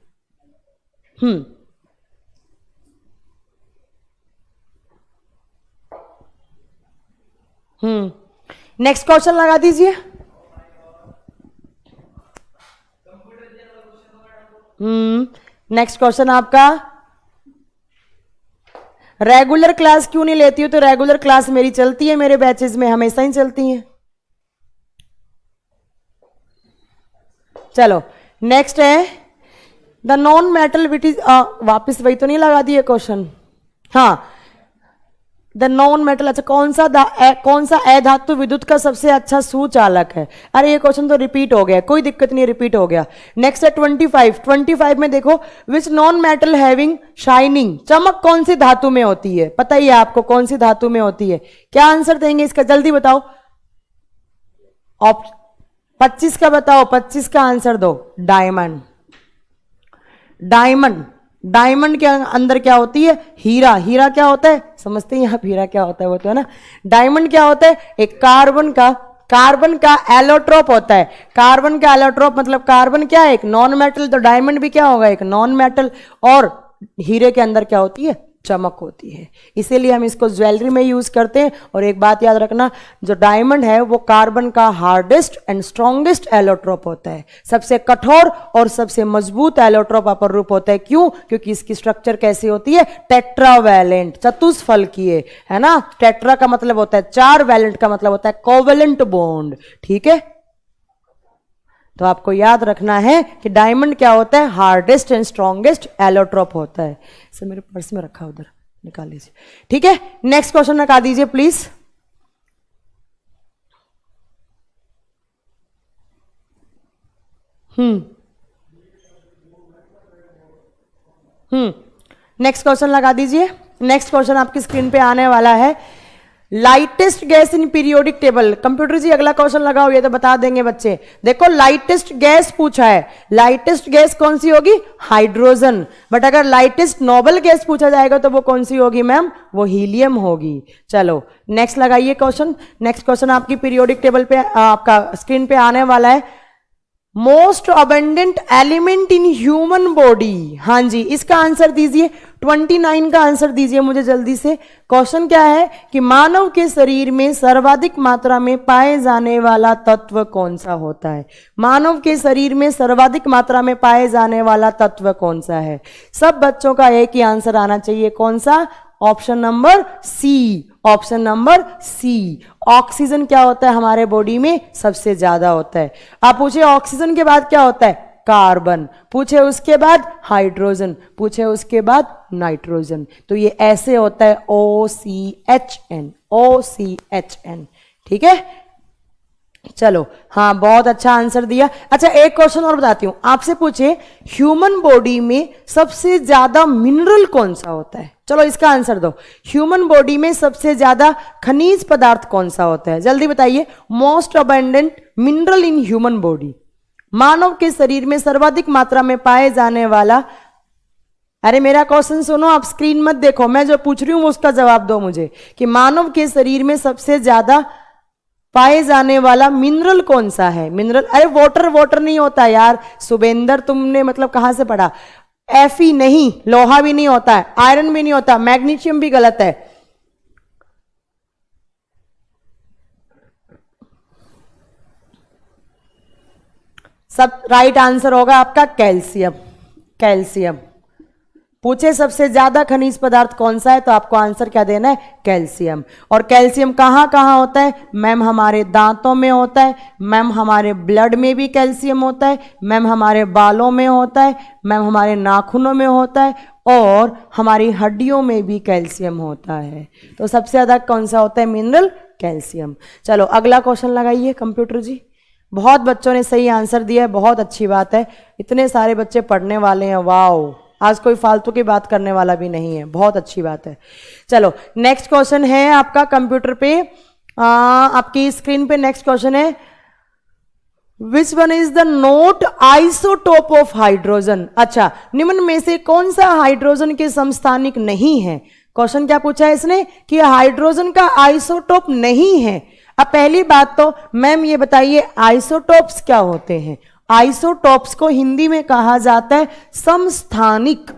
नेक्स्ट क्वेश्चन लगा दीजिए। नेक्स्ट क्वेश्चन आपका, रेगुलर क्लास क्यों नहीं लेती हो? तो रेगुलर क्लास मेरी चलती है, मेरे बैचेस में हमेशा ही चलती हैं। चलो नेक्स्ट है the non metal which is, वापिस वही तो नहीं लगा दिए क्वेश्चन? हाँ, द नॉन मेटल, अच्छा कौन सा अधातु विद्युत का सबसे अच्छा सुचालक है? अरे ये क्वेश्चन तो रिपीट हो गया, कोई दिक्कत नहीं, रिपीट हो गया। नेक्स्ट है 25। 25 में देखो, which non metal having shining, चमक कौन सी धातु में होती है? पता ही है आपको कौन सी धातु में होती है। क्या आंसर देंगे इसका, जल्दी बताओ। 25 का बताओ, 25 का आंसर दो। डायमंड। डायमंड, डायमंड के अंदर क्या होती है? हीरा। हीरा क्या होता है, समझते हैं आप हीरा क्या होता है? वो तो है ना। डायमंड क्या होता है? एक कार्बन का एलोट्रोप होता है। कार्बन का एलोट्रोप मतलब कार्बन क्या है? एक नॉन मेटल, तो डायमंड भी क्या होगा? एक नॉन मेटल। और हीरे के अंदर क्या होती है? चमक होती है, इसीलिए हम इसको ज्वेलरी में यूज करते हैं। और एक बात याद रखना, जो डायमंड है वो कार्बन का हार्डेस्ट एंड स्ट्रॉन्गेस्ट एलोट्रोप होता है, सबसे कठोर और सबसे मजबूत एलोट्रोप अपर रूप होता है। क्यों? क्योंकि इसकी स्ट्रक्चर कैसी होती है? टेट्रावैलेंट, चतुष्फल की है ना। टेट्रा का मतलब होता है 4, वैलेंट का मतलब होता है कोवेलेंट बॉन्ड। ठीक है, तो आपको याद रखना है कि डायमंड क्या होता है? हार्डेस्ट एंड स्ट्रॉन्गेस्ट एलोट्रोप होता है। सर मेरे पर्स में रखा, उधर निकाल लीजिए। ठीक है, नेक्स्ट क्वेश्चन लगा दीजिए प्लीज। नेक्स्ट क्वेश्चन लगा दीजिए। नेक्स्ट क्वेश्चन आपकी स्क्रीन पे आने वाला है, lightest gas in periodic table. Computer ji अगला क्वेश्चन लगाओ, ये तो बता देंगे बच्चे। देखो लाइटेस्ट गैस पूछा है, लाइटेस्ट गैस कौन सी होगी? हाइड्रोजन। बट अगर लाइटेस्ट नोबल गैस पूछा जाएगा तो वो कौन सी होगी मैम? वो हीलियम होगी। चलो नेक्स्ट लगाइए क्वेश्चन। नेक्स्ट क्वेश्चन आपकी पीरियोडिक टेबल पे आपका स्क्रीन पे आने वाला है, most abundant element in human body. हाँ जी, इसका आंसर दीजिए। 29 का आंसर दीजिए मुझे जल्दी से। क्वेश्चन क्या है कि मानव के शरीर में सर्वाधिक मात्रा में पाए जाने वाला तत्व कौन सा होता है? मानव के शरीर में सर्वाधिक मात्रा में पाए जाने वाला तत्व कौन सा है? सब बच्चों का एक ही आंसर आना चाहिए, कौन सा? Option number C. Option number C. Oxygen क्या होता है हमारे बॉडी में? सबसे ज्यादा होता है। आप पूछे ऑक्सीजन के बाद क्या होता है? कार्बन। पूछे उसके बाद हाइड्रोजन। पूछे उसके बाद नाइट्रोजन। तो ये ऐसे होता है OCHN। OCHN। ठीक है, चलो हाँ, बहुत अच्छा आंसर दिया। अच्छा एक क्वेश्चन और बताती हूं आपसे, पूछे ह्यूमन बॉडी में सबसे ज्यादा मिनरल कौन सा होता है? चलो इसका आंसर दो। ह्यूमन बॉडी में सबसे ज्यादा खनिज पदार्थ कौन सा होता है? जल्दी बताइए। Most abundant mineral in human body, मानव के शरीर में सर्वाधिक मात्रा में पाए जाने वाला। अरे मेरा क्वेश्चन सुनो, आप स्क्रीन मत देखो, मैं जो पूछ रही हूं उसका जवाब दो मुझे, कि मानव के शरीर में सबसे ज्यादा पाए जाने वाला मिनरल कौन सा है? मिनरल, अरे वाटर नहीं होता यार सुबेंदर, तुमने मतलब कहां से पढ़ा? Fe नहीं, लोहा भी नहीं होता है, आयरन भी नहीं होता, मैग्नीशियम भी गलत है। सब राइट आंसर होगा आपका कैल्शियम। कैल्शियम, पूछे सबसे ज्यादा खनिज पदार्थ कौन सा है, तो आपको आंसर क्या देना है, कैल्शियम। और कैल्शियम कहाँ कहाँ होता है मैम, हमारे दांतों में होता है मैम, हमारे ब्लड में भी कैल्शियम होता है मैम, हमारे बालों में होता है मैम, हमारे नाखूनों में होता है, और हमारी हड्डियों में भी कैल्शियम होता है। तो सबसे ज्यादा कौन सा होता है मिनरल, कैल्शियम। चलो अगला क्वेश्चन लगाइए कंप्यूटर जी। बहुत बच्चों ने सही आंसर दिया है, बहुत अच्छी बात है, इतने सारे बच्चे पढ़ने वाले हैं, वाओ, आज कोई फालतू की बात करने वाला भी नहीं है, बहुत अच्छी बात है। चलो नेक्स्ट क्वेश्चन है आपका कंप्यूटर पे, आपकी स्क्रीन पे नेक्स्ट क्वेश्चन है, which one is the note isotope of hydrogen. अच्छा, निम्न में से कौन सा हाइड्रोजन के समस्थानिक नहीं है। क्वेश्चन क्या पूछा है इसने कि हाइड्रोजन का आइसोटोप नहीं है। अब पहली बात तो मैम ये बताइए आइसोटोप्स क्या होते हैं। आइसोटोप्स को हिंदी में कहा जाता है समस्थानिक।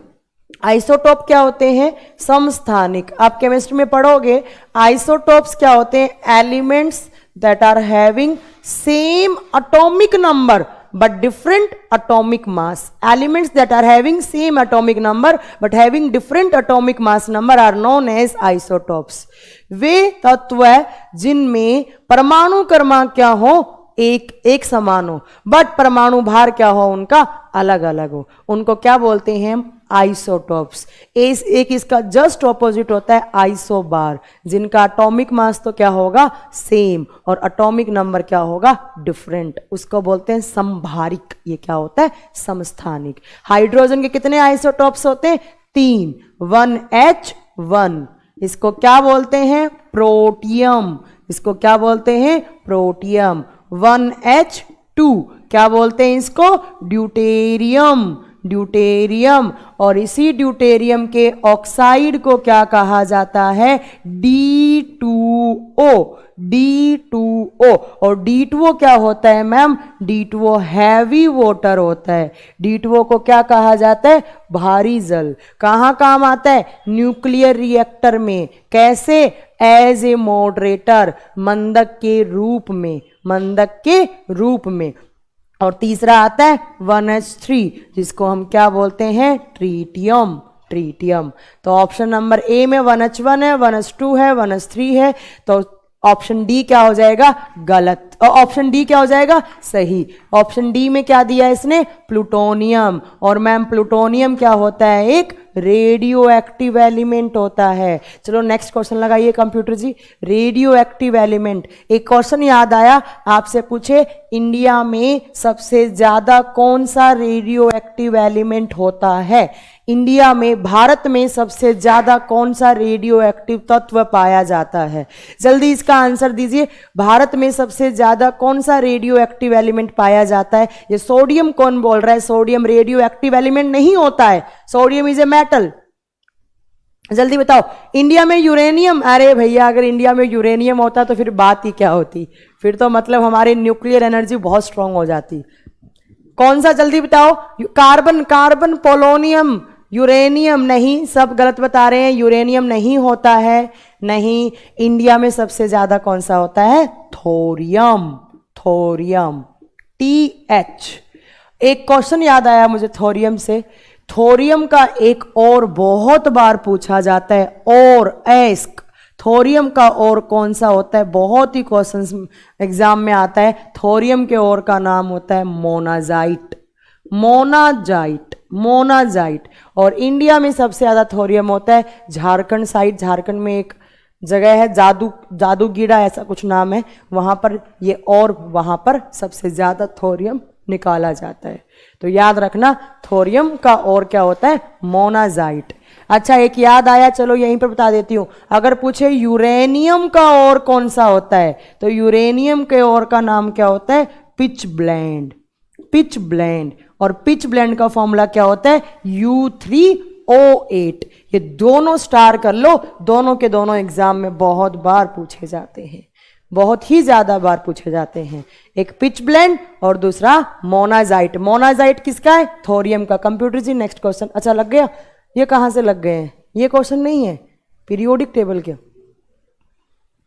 आइसोटोप क्या होते हैं, समस्थानिक। आप केमिस्ट्री में पढ़ोगे आइसोटोप्स क्या होते हैं, elements that are having same atomic number but different atomic mass. Elements that are having same atomic number but having different atomic mass number are known as isotopes. वे तत्व जिनमें परमाणु क्रमांक क्या हो, एक समान हो, बट परमाणु भार क्या हो उनका अलग अलग हो, उनको क्या बोलते हैं हम, आइसोटोप्स। एक इसका जस्ट ऑपोजिट होता है आइसोबार, जिनका एटॉमिक मास तो क्या होगा, सेम, और एटॉमिक नंबर क्या होगा, डिफरेंट, उसको बोलते हैं समभारिक। ये क्या होता है, समस्थानिक। हाइड्रोजन के कितने आइसोटोप्स होते हैं, 3, 1H1। इसको क्या बोलते हैं, प्रोटियम। इसको क्या बोलते हैं, प्रोटियम। 1H2 क्या बोलते हैं इसको, ड्यूटेरियम। ड्यूटेरियम। और इसी ड्यूटेरियम के ऑक्साइड को क्या कहा जाता है, D2O। D2O। और D2O क्या होता है मैम, D2O हैवी वाटर होता है। D2O को क्या कहा जाता है, भारी जल। कहाँ काम आता है, न्यूक्लियर रिएक्टर में। कैसे, एज ए मॉडरेटर, मंदक के रूप में, मंदक के रूप में। और तीसरा आता है 1H3, जिसको हम क्या बोलते हैं, ट्रीटियम। ट्रीटियम। तो ऑप्शन नंबर ए में 1H1 है, 1H2 है, 1H3 है, तो ऑप्शन डी क्या हो जाएगा, गलत। और ऑप्शन डी क्या हो जाएगा, सही। ऑप्शन डी में क्या दिया इसने, प्लूटोनियम। और मैम प्लूटोनियम क्या होता है, एक रेडियो एक्टिव एलिमेंट होता है। चलो नेक्स्ट क्वेश्चन लगाइए कंप्यूटर जी। रेडियो एक्टिव एलिमेंट, एक क्वेश्चन याद आया, आपसे पूछे इंडिया में सबसे ज्यादा कौन सा रेडियो एक्टिव एलिमेंट होता है। इंडिया में, भारत में सबसे ज्यादा कौन सा रेडियो एक्टिव तत्व पाया जाता है। जल्दी इसका आंसर दीजिए। भारत में सबसे ज्यादा कौन सा रेडियो एक्टिव एलिमेंट पाया जाता है। ये सोडियम कौन बोल रहा है, सोडियम रेडियो एक्टिव एलिमेंट नहीं होता है, सोडियम इज ए मेटल। जल्दी बताओ। इंडिया में यूरेनियम, अरे भैया अगर इंडिया में यूरेनियम होता तो फिर बात ही क्या होती, फिर तो मतलब हमारी न्यूक्लियर एनर्जी बहुत स्ट्रांग हो जाती। कौन सा, जल्दी बताओ। कार्बन, कार्बन, पोलोनियम, यूरेनियम नहीं, सब गलत बता रहे हैं, यूरेनियम नहीं होता है। नहीं, इंडिया में सबसे ज्यादा कौन सा होता है, थोरियम। Thorium, TH। एक क्वेश्चन याद आया मुझे थोरियम से। थोरियम का एक और बहुत बार पूछा जाता है, और एस्क, थोरियम का और कौन सा होता है, बहुत ही क्वेश्चन एग्जाम में आता है। थोरियम के और का नाम होता है मोनाजाइट। Monazite, monazite. और इंडिया में सबसे ज्यादा थोरियम होता है झारखंड साइड। झारखंड में एक जगह है जादूगीड़ा, ऐसा कुछ नाम है, वहां पर ये, और वहां पर सबसे ज्यादा थोरियम निकाला जाता है। तो याद रखना थोरियम का और क्या होता है, मोनाजाइट। अच्छा एक याद आया, चलो यहीं पर बता देती हूं। अगर पूछे यूरेनियम का और कौन सा होता है, तो यूरेनियम के और का नाम क्या होता है, पिच ब्लेंड। Pitch blend. और पिच ब्लेंड का फॉर्मूला क्या होता है, U3O8। ये दोनों स्टार कर लो, दोनों के दोनों एग्जाम में बहुत बार पूछे जाते हैं, बहुत ही ज्यादा बार पूछे जाते हैं। एक पिच ब्लेंड और दूसरा मोनाजाइट। मोनाजाइट किसका है, थोरियम का। Computer ji next question. अच्छा लग गया, ये कहां से लग गए हैं, ये क्वेश्चन नहीं है, पीरियोडिक टेबल के।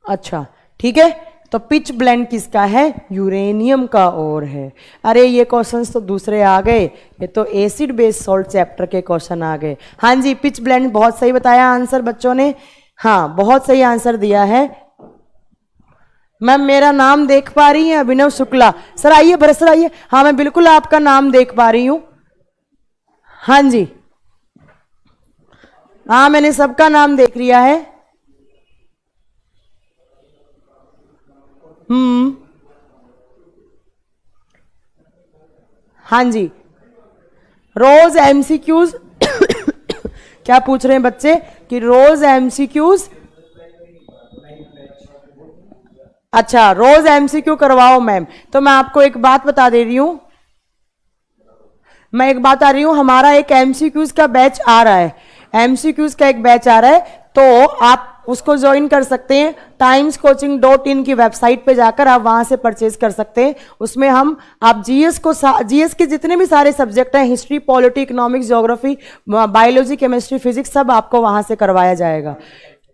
अच्छा ठीक है, तो पिच ब्लेंड किसका है? यूरेनियम का ओर है। अरे ये क्वेश्चंस तो दूसरे आ गए, ये तो एसिड बेस सॉल्ट चैप्टर के क्वेश्चन आ गए। हाँ जी, पिच ब्लेंड बहुत सही बताया आंसर बच्चों ने, हाँ बहुत सही आंसर दिया है। मैम मेरा नाम देख पा रही हैं? अभिनव शुक्ला सर आइए, भरत सर आइए। हाँ मैं बिल्कुल आपका नाम देख पा रही हूं। हाँ जी, हाँ मैंने सबका नाम देख लिया है। हाँ जी, रोज एमसीक्यूज क्या पूछ रहे हैं बच्चे कि रोज एमसीक्यूज, अच्छा रोज एमसीक्यू करवाओ मैम। तो मैं आपको एक बात बता दे रही हूं, मैं एक बात आ रही हूं, हमारा एक एमसीक्यूज का बैच आ रहा है, एमसीक्यूज का एक बैच आ रहा है, तो आप उसको ज्वाइन कर सकते हैं। timescoaching.in की वेबसाइट पे जाकर आप वहां से परचेज कर सकते हैं। उसमें हम आप जीएस को, जीएस के जितने भी सारे सब्जेक्ट हैं, history, polity, economics, geography, biology, chemistry, physics, सब आपको वहां से करवाया जाएगा।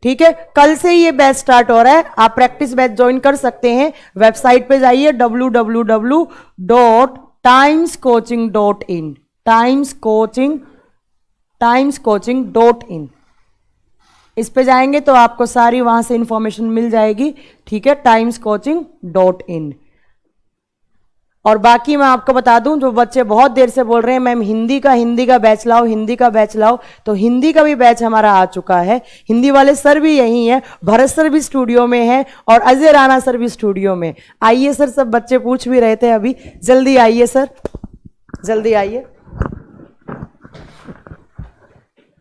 ठीक है, कल से ये बैच स्टार्ट हो रहा है, आप प्रैक्टिस बैच ज्वाइन कर सकते हैं। वेबसाइट पे जाइए www.timescoaching.in, timescoaching.in, इस पे जाएंगे तो आपको सारी वहां से इंफॉर्मेशन मिल जाएगी। ठीक है, timescoaching.in। और बाकी मैं आपको बता दूं, जो बच्चे बहुत देर से बोल रहे हैं मैम हिंदी का बैच लाओ, हिंदी का बैच लाओ, तो हिंदी का भी बैच हमारा आ चुका है। हिंदी वाले सर भी यही हैं, भरत सर भी स्टूडियो में हैं और अजय राणा सर भी स्टूडियो में। आइए सर, सब बच्चे पूछ भी रहे थे अभी, जल्दी आइए सर, जल्दी आइए।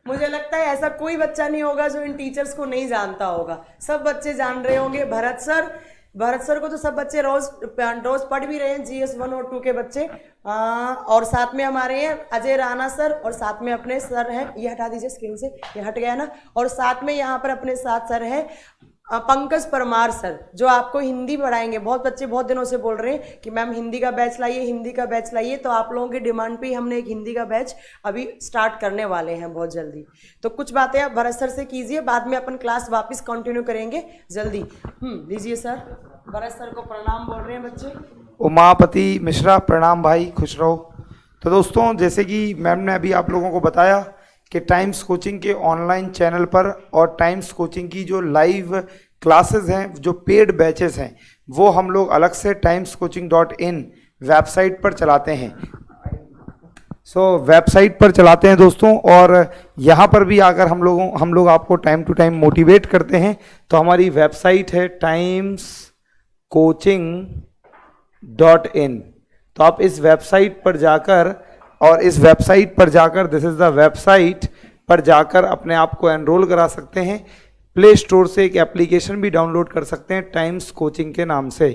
मुझे लगता है ऐसा कोई बच्चा नहीं होगा जो इन टीचर्स को नहीं जानता होगा, सब बच्चे जान रहे होंगे। भरत सर को तो सब बच्चे रोज पढ़ भी रहे हैं, GS 1 और 2 के बच्चे। और साथ में हमारे हैं अजय राणा सर, और साथ में अपने सर हैं, ये हटा दीजिए स्क्रीन से, ये हट गया ना। और साथ में यहाँ पर अपने साथ सर हैं पंकज परमार सर, जो आपको हिंदी पढ़ाएंगे। बहुत बच्चे बहुत दिनों से बोल रहे हैं कि मैम हिंदी का बैच लाइए, हिंदी का बैच लाइए, तो आप लोगों की डिमांड पे हमने एक हिंदी का बैच अभी स्टार्ट करने वाले हैं बहुत जल्दी। तो कुछ बातें आप भरत सर से कीजिए, बाद में अपन क्लास वापस कंटिन्यू करेंगे जल्दी। लीजिए सर, भरत सर को प्रणाम बोल रहे हैं बच्चे। उमापति मिश्रा, प्रणाम भाई, खुश रहो। तो दोस्तों, जैसे कि मैम ने अभी आप लोगों को बताया कि टाइम्स कोचिंग के ऑनलाइन चैनल पर और टाइम्स कोचिंग की जो लाइव क्लासेस हैं, जो पेड बैचेस हैं, वो हम लोग अलग से timescoaching.in वेबसाइट पर चलाते हैं। वेबसाइट पर चलाते हैं दोस्तों, और यहाँ पर भी आकर हम लोग आपको टाइम टू टाइम मोटिवेट करते हैं। तो हमारी वेबसाइट है timescoaching.in। तो आप इस वेबसाइट पर जाकर, और इस वेबसाइट पर जाकर, दिस इज द वेबसाइट पर जाकर अपने आप को एनरोल करा सकते हैं। प्ले स्टोर से एक एप्लीकेशन भी डाउनलोड कर सकते हैं टाइम्स कोचिंग के नाम से।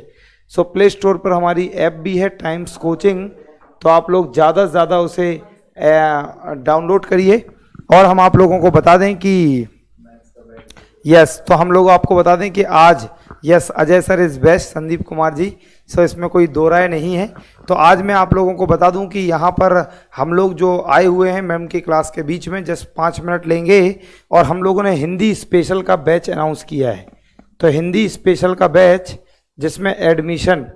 प्ले स्टोर पर हमारी ऐप भी है टाइम्स कोचिंग, तो आप लोग ज़्यादा से ज़्यादा उसे डाउनलोड करिए। और हम आप लोगों को बता दें कि तो हम लोग आपको बता दें कि आज Ajay sir is best, Sandeep Kumar ji, इसमें कोई दो राय नहीं है। तो आज मैं आप लोगों को बता दूं कि यहाँ पर हम लोग जो आए हुए हैं मैम की क्लास के बीच में, जस्ट 5 मिनट लेंगे, और हम लोगों ने हिंदी स्पेशल का बैच अनाउंस किया है। तो हिंदी स्पेशल का बैच जिसमें एडमिशन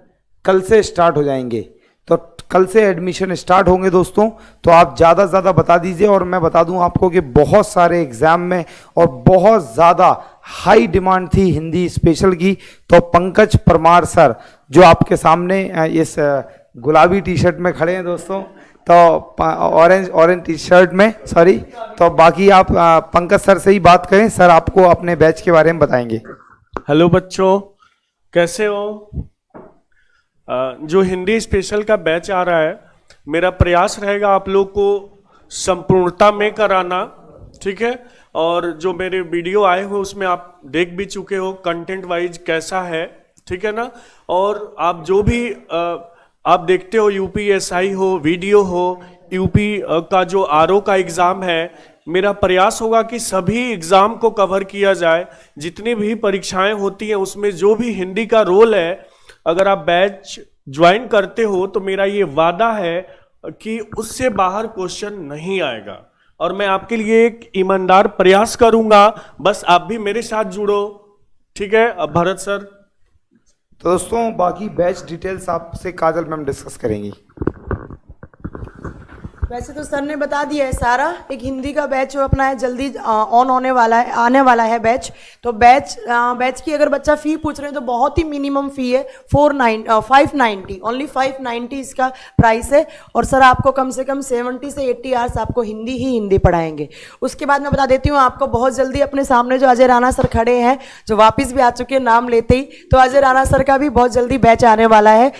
कल से स्टार्ट हो जाएंगे। तो कल से एडमिशन स्टार्ट होंगे दोस्तों, तो आप ज़्यादा से ज़्यादा बता दीजिए। और मैं बता दूं आपको कि बहुत सारे एग्ज़ाम में और बहुत ज़्यादा हाई डिमांड थी हिंदी स्पेशल की। तो पंकज परमार सर जो आपके सामने इस गुलाबी टी शर्ट में खड़े हैं दोस्तों, तो ऑरेंज टी शर्ट में, सॉरी, तो बाकी आप पंकज सर से ही बात करें। सर आपको अपने बैच के बारे में बताएंगे। हेलो बच्चों, कैसे हो? जो हिंदी स्पेशल का बैच आ रहा है, मेरा प्रयास रहेगा आप लोग को संपूर्णता में कराना, ठीक है। और जो मेरे वीडियो आए हुए उसमें आप देख भी चुके हो कंटेंट वाइज कैसा है, ठीक है ना। और आप जो भी आप देखते हो, यूपीएसआई हो, वीडियो हो, यूपी का जो आरओ का एग्ज़ाम है, मेरा प्रयास होगा कि सभी एग्ज़ाम को कवर किया जाए। जितनी भी परीक्षाएं होती हैं उसमें जो भी हिंदी का रोल है, अगर आप बैच ज्वाइन करते हो तो मेरा ये वादा है कि उससे बाहर क्वेश्चन नहीं आएगा, और मैं आपके लिए एक ईमानदार प्रयास करूंगा। बस आप भी मेरे साथ जुड़ो, ठीक है। अब भरत सर, तो दोस्तों बाकी बैच डिटेल्स आपसे काजल मैम डिस्कस करेंगी। वैसे तो सर ने बता दिया है सारा। एक हिंदी का बैच जो अपना है जल्दी ऑन होने वाला है, आने वाला है बैच। तो बैच की अगर बच्चा फ़ी पूछ रहे हैं तो बहुत ही मिनिमम फ़ी है, 590 ओनली 590 इसका प्राइस है। और सर आपको कम से कम 70 से 80 आवर्स आपको हिंदी पढ़ाएंगे। उसके बाद मैं बता देती हूँ आपको, बहुत जल्दी अपने सामने जो अजय राणा सर खड़े हैं, जो वापस भी आ चुके हैं नाम लेते ही, तो अजय राणा सर का भी बहुत जल्दी बैच आने वाला है।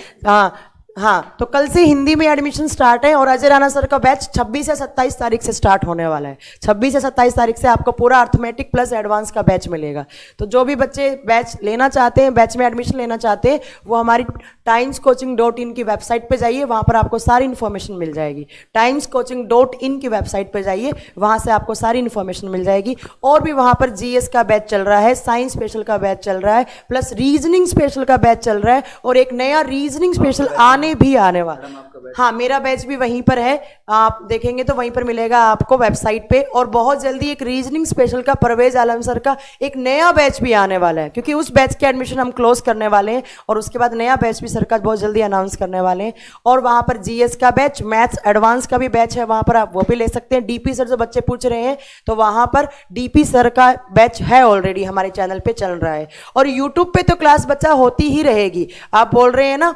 हाँ, तो कल से हिंदी में एडमिशन स्टार्ट है और अजय राणा सर का बैच 26 से 27 तारीख से स्टार्ट होने वाला है। 26 से 27 तारीख से आपको पूरा अर्थमेटिक प्लस एडवांस का बैच मिलेगा। तो जो भी बच्चे बैच लेना चाहते हैं, बैच में एडमिशन लेना चाहते हैं, वो हमारी timescoaching.in की वेबसाइट पे जाइए, वहाँ पर आपको सारी इन्फॉर्मेशन मिल जाएगी। timescoaching.in की वेबसाइट पे जाइए, वहाँ से आपको सारी इन्फॉर्मेशन मिल जाएगी। और भी वहाँ पर जीएस का बैच चल रहा है, साइंस स्पेशल का बैच चल रहा है, प्लस रीजनिंग स्पेशल का बैच चल रहा है, और एक नया रीजनिंग स्पेशल भी आने वाला। हाँ, मेरा बैच भी वहीं पर है, आप देखेंगे तो वहीं पर मिलेगा आपको वेबसाइट पे। और बहुत जल्दी एक रीजनिंग स्पेशल का परवेज आलम सर का एक नया बैच भी आने वाला है, क्योंकि उस बैच के एडमिशन हम क्लोज करने वाले हैं और उसके बाद नया बैच भी सर का बहुत जल्दी अनाउंस करने वाले हैं। और वहाँ पर जीएस का बैच, मैथ्स एडवांस का भी बैच है, वहाँ पर आप वो भी ले सकते हैं। डीपी सर जो बच्चे पूछ रहे हैं, तो वहाँ पर डीपी सर का बैच है ऑलरेडी हमारे चैनल पे चल रहा है। और यूट्यूब पे तो क्लास बच्चा होती ही रहेगी। आप बोल रहे हैं ना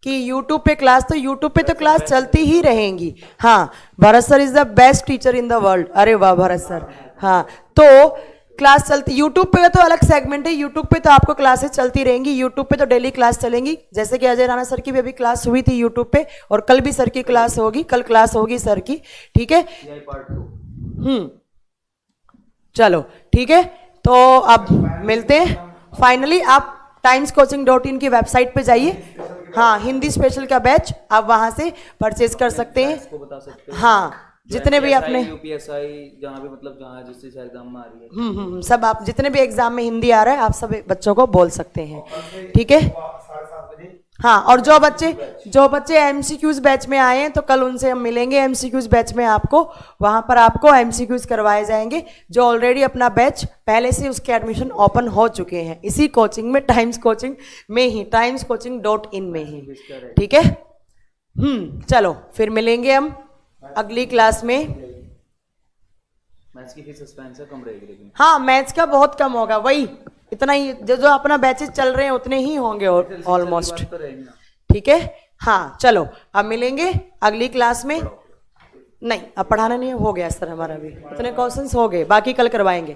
कि YouTube पे क्लास, तो YouTube पे तो क्लास चलती ही रहेंगी। हाँ, Bharat sir is the best teacher in the world. अरे वाह भरत सर। हाँ, तो क्लास चलती, YouTube पे तो अलग सेगमेंट है, YouTube पे तो आपको क्लासेस चलती रहेंगी। YouTube पे तो डेली क्लास चलेंगी, जैसे कि अजय राणा सर की भी अभी क्लास हुई थी YouTube पे, और कल भी सर की क्लास होगी, कल क्लास होगी सर की, ठीक है। चलो ठीक है, तो अब मिलते हैं। फाइनली आप timescoaching.in की वेबसाइट पे जाइए। हाँ, हिंदी स्पेशल का बैच आप वहां से परचेज कर सकते हैं। बता सकते हैं। हाँ, जितने भी आपने यूपीएसआई जहाँ भी मतलब जहाँ जिस चीज एग्जाम में आ रही है, सब आप जितने भी एग्जाम में हिंदी आ रहा है, आप सब बच्चों को बोल सकते हैं, ठीक है। हाँ, और जो बच्चे एमसीक्यूज बैच में आए हैं, तो कल उनसे हम मिलेंगे एमसीक्यूज बैच में। आपको वहां पर आपको एमसीक्यूज करवाए जाएंगे, जो ऑलरेडी अपना बैच पहले से उसके एडमिशन ओपन हो चुके हैं इसी कोचिंग में, टाइम्स कोचिंग में ही, timescoaching.in में ही, ठीक है। चलो फिर मिलेंगे हम अगली क्लास में। मैथ्स की फीस सस्पेंस है, कम रहेगी लेकिन। हाँ, मैथ्स का बहुत कम होगा, वही इतना ही, जो अपना बैचेस चल रहे हैं उतने ही होंगे ऑलमोस्ट, ठीक है। हाँ, चलो अब मिलेंगे अगली क्लास में। नहीं, अब पढ़ाना नहीं है, हो गया सर हमारा भी, इतने क्वेश्चंस हो गए, बाकी कल करवाएंगे।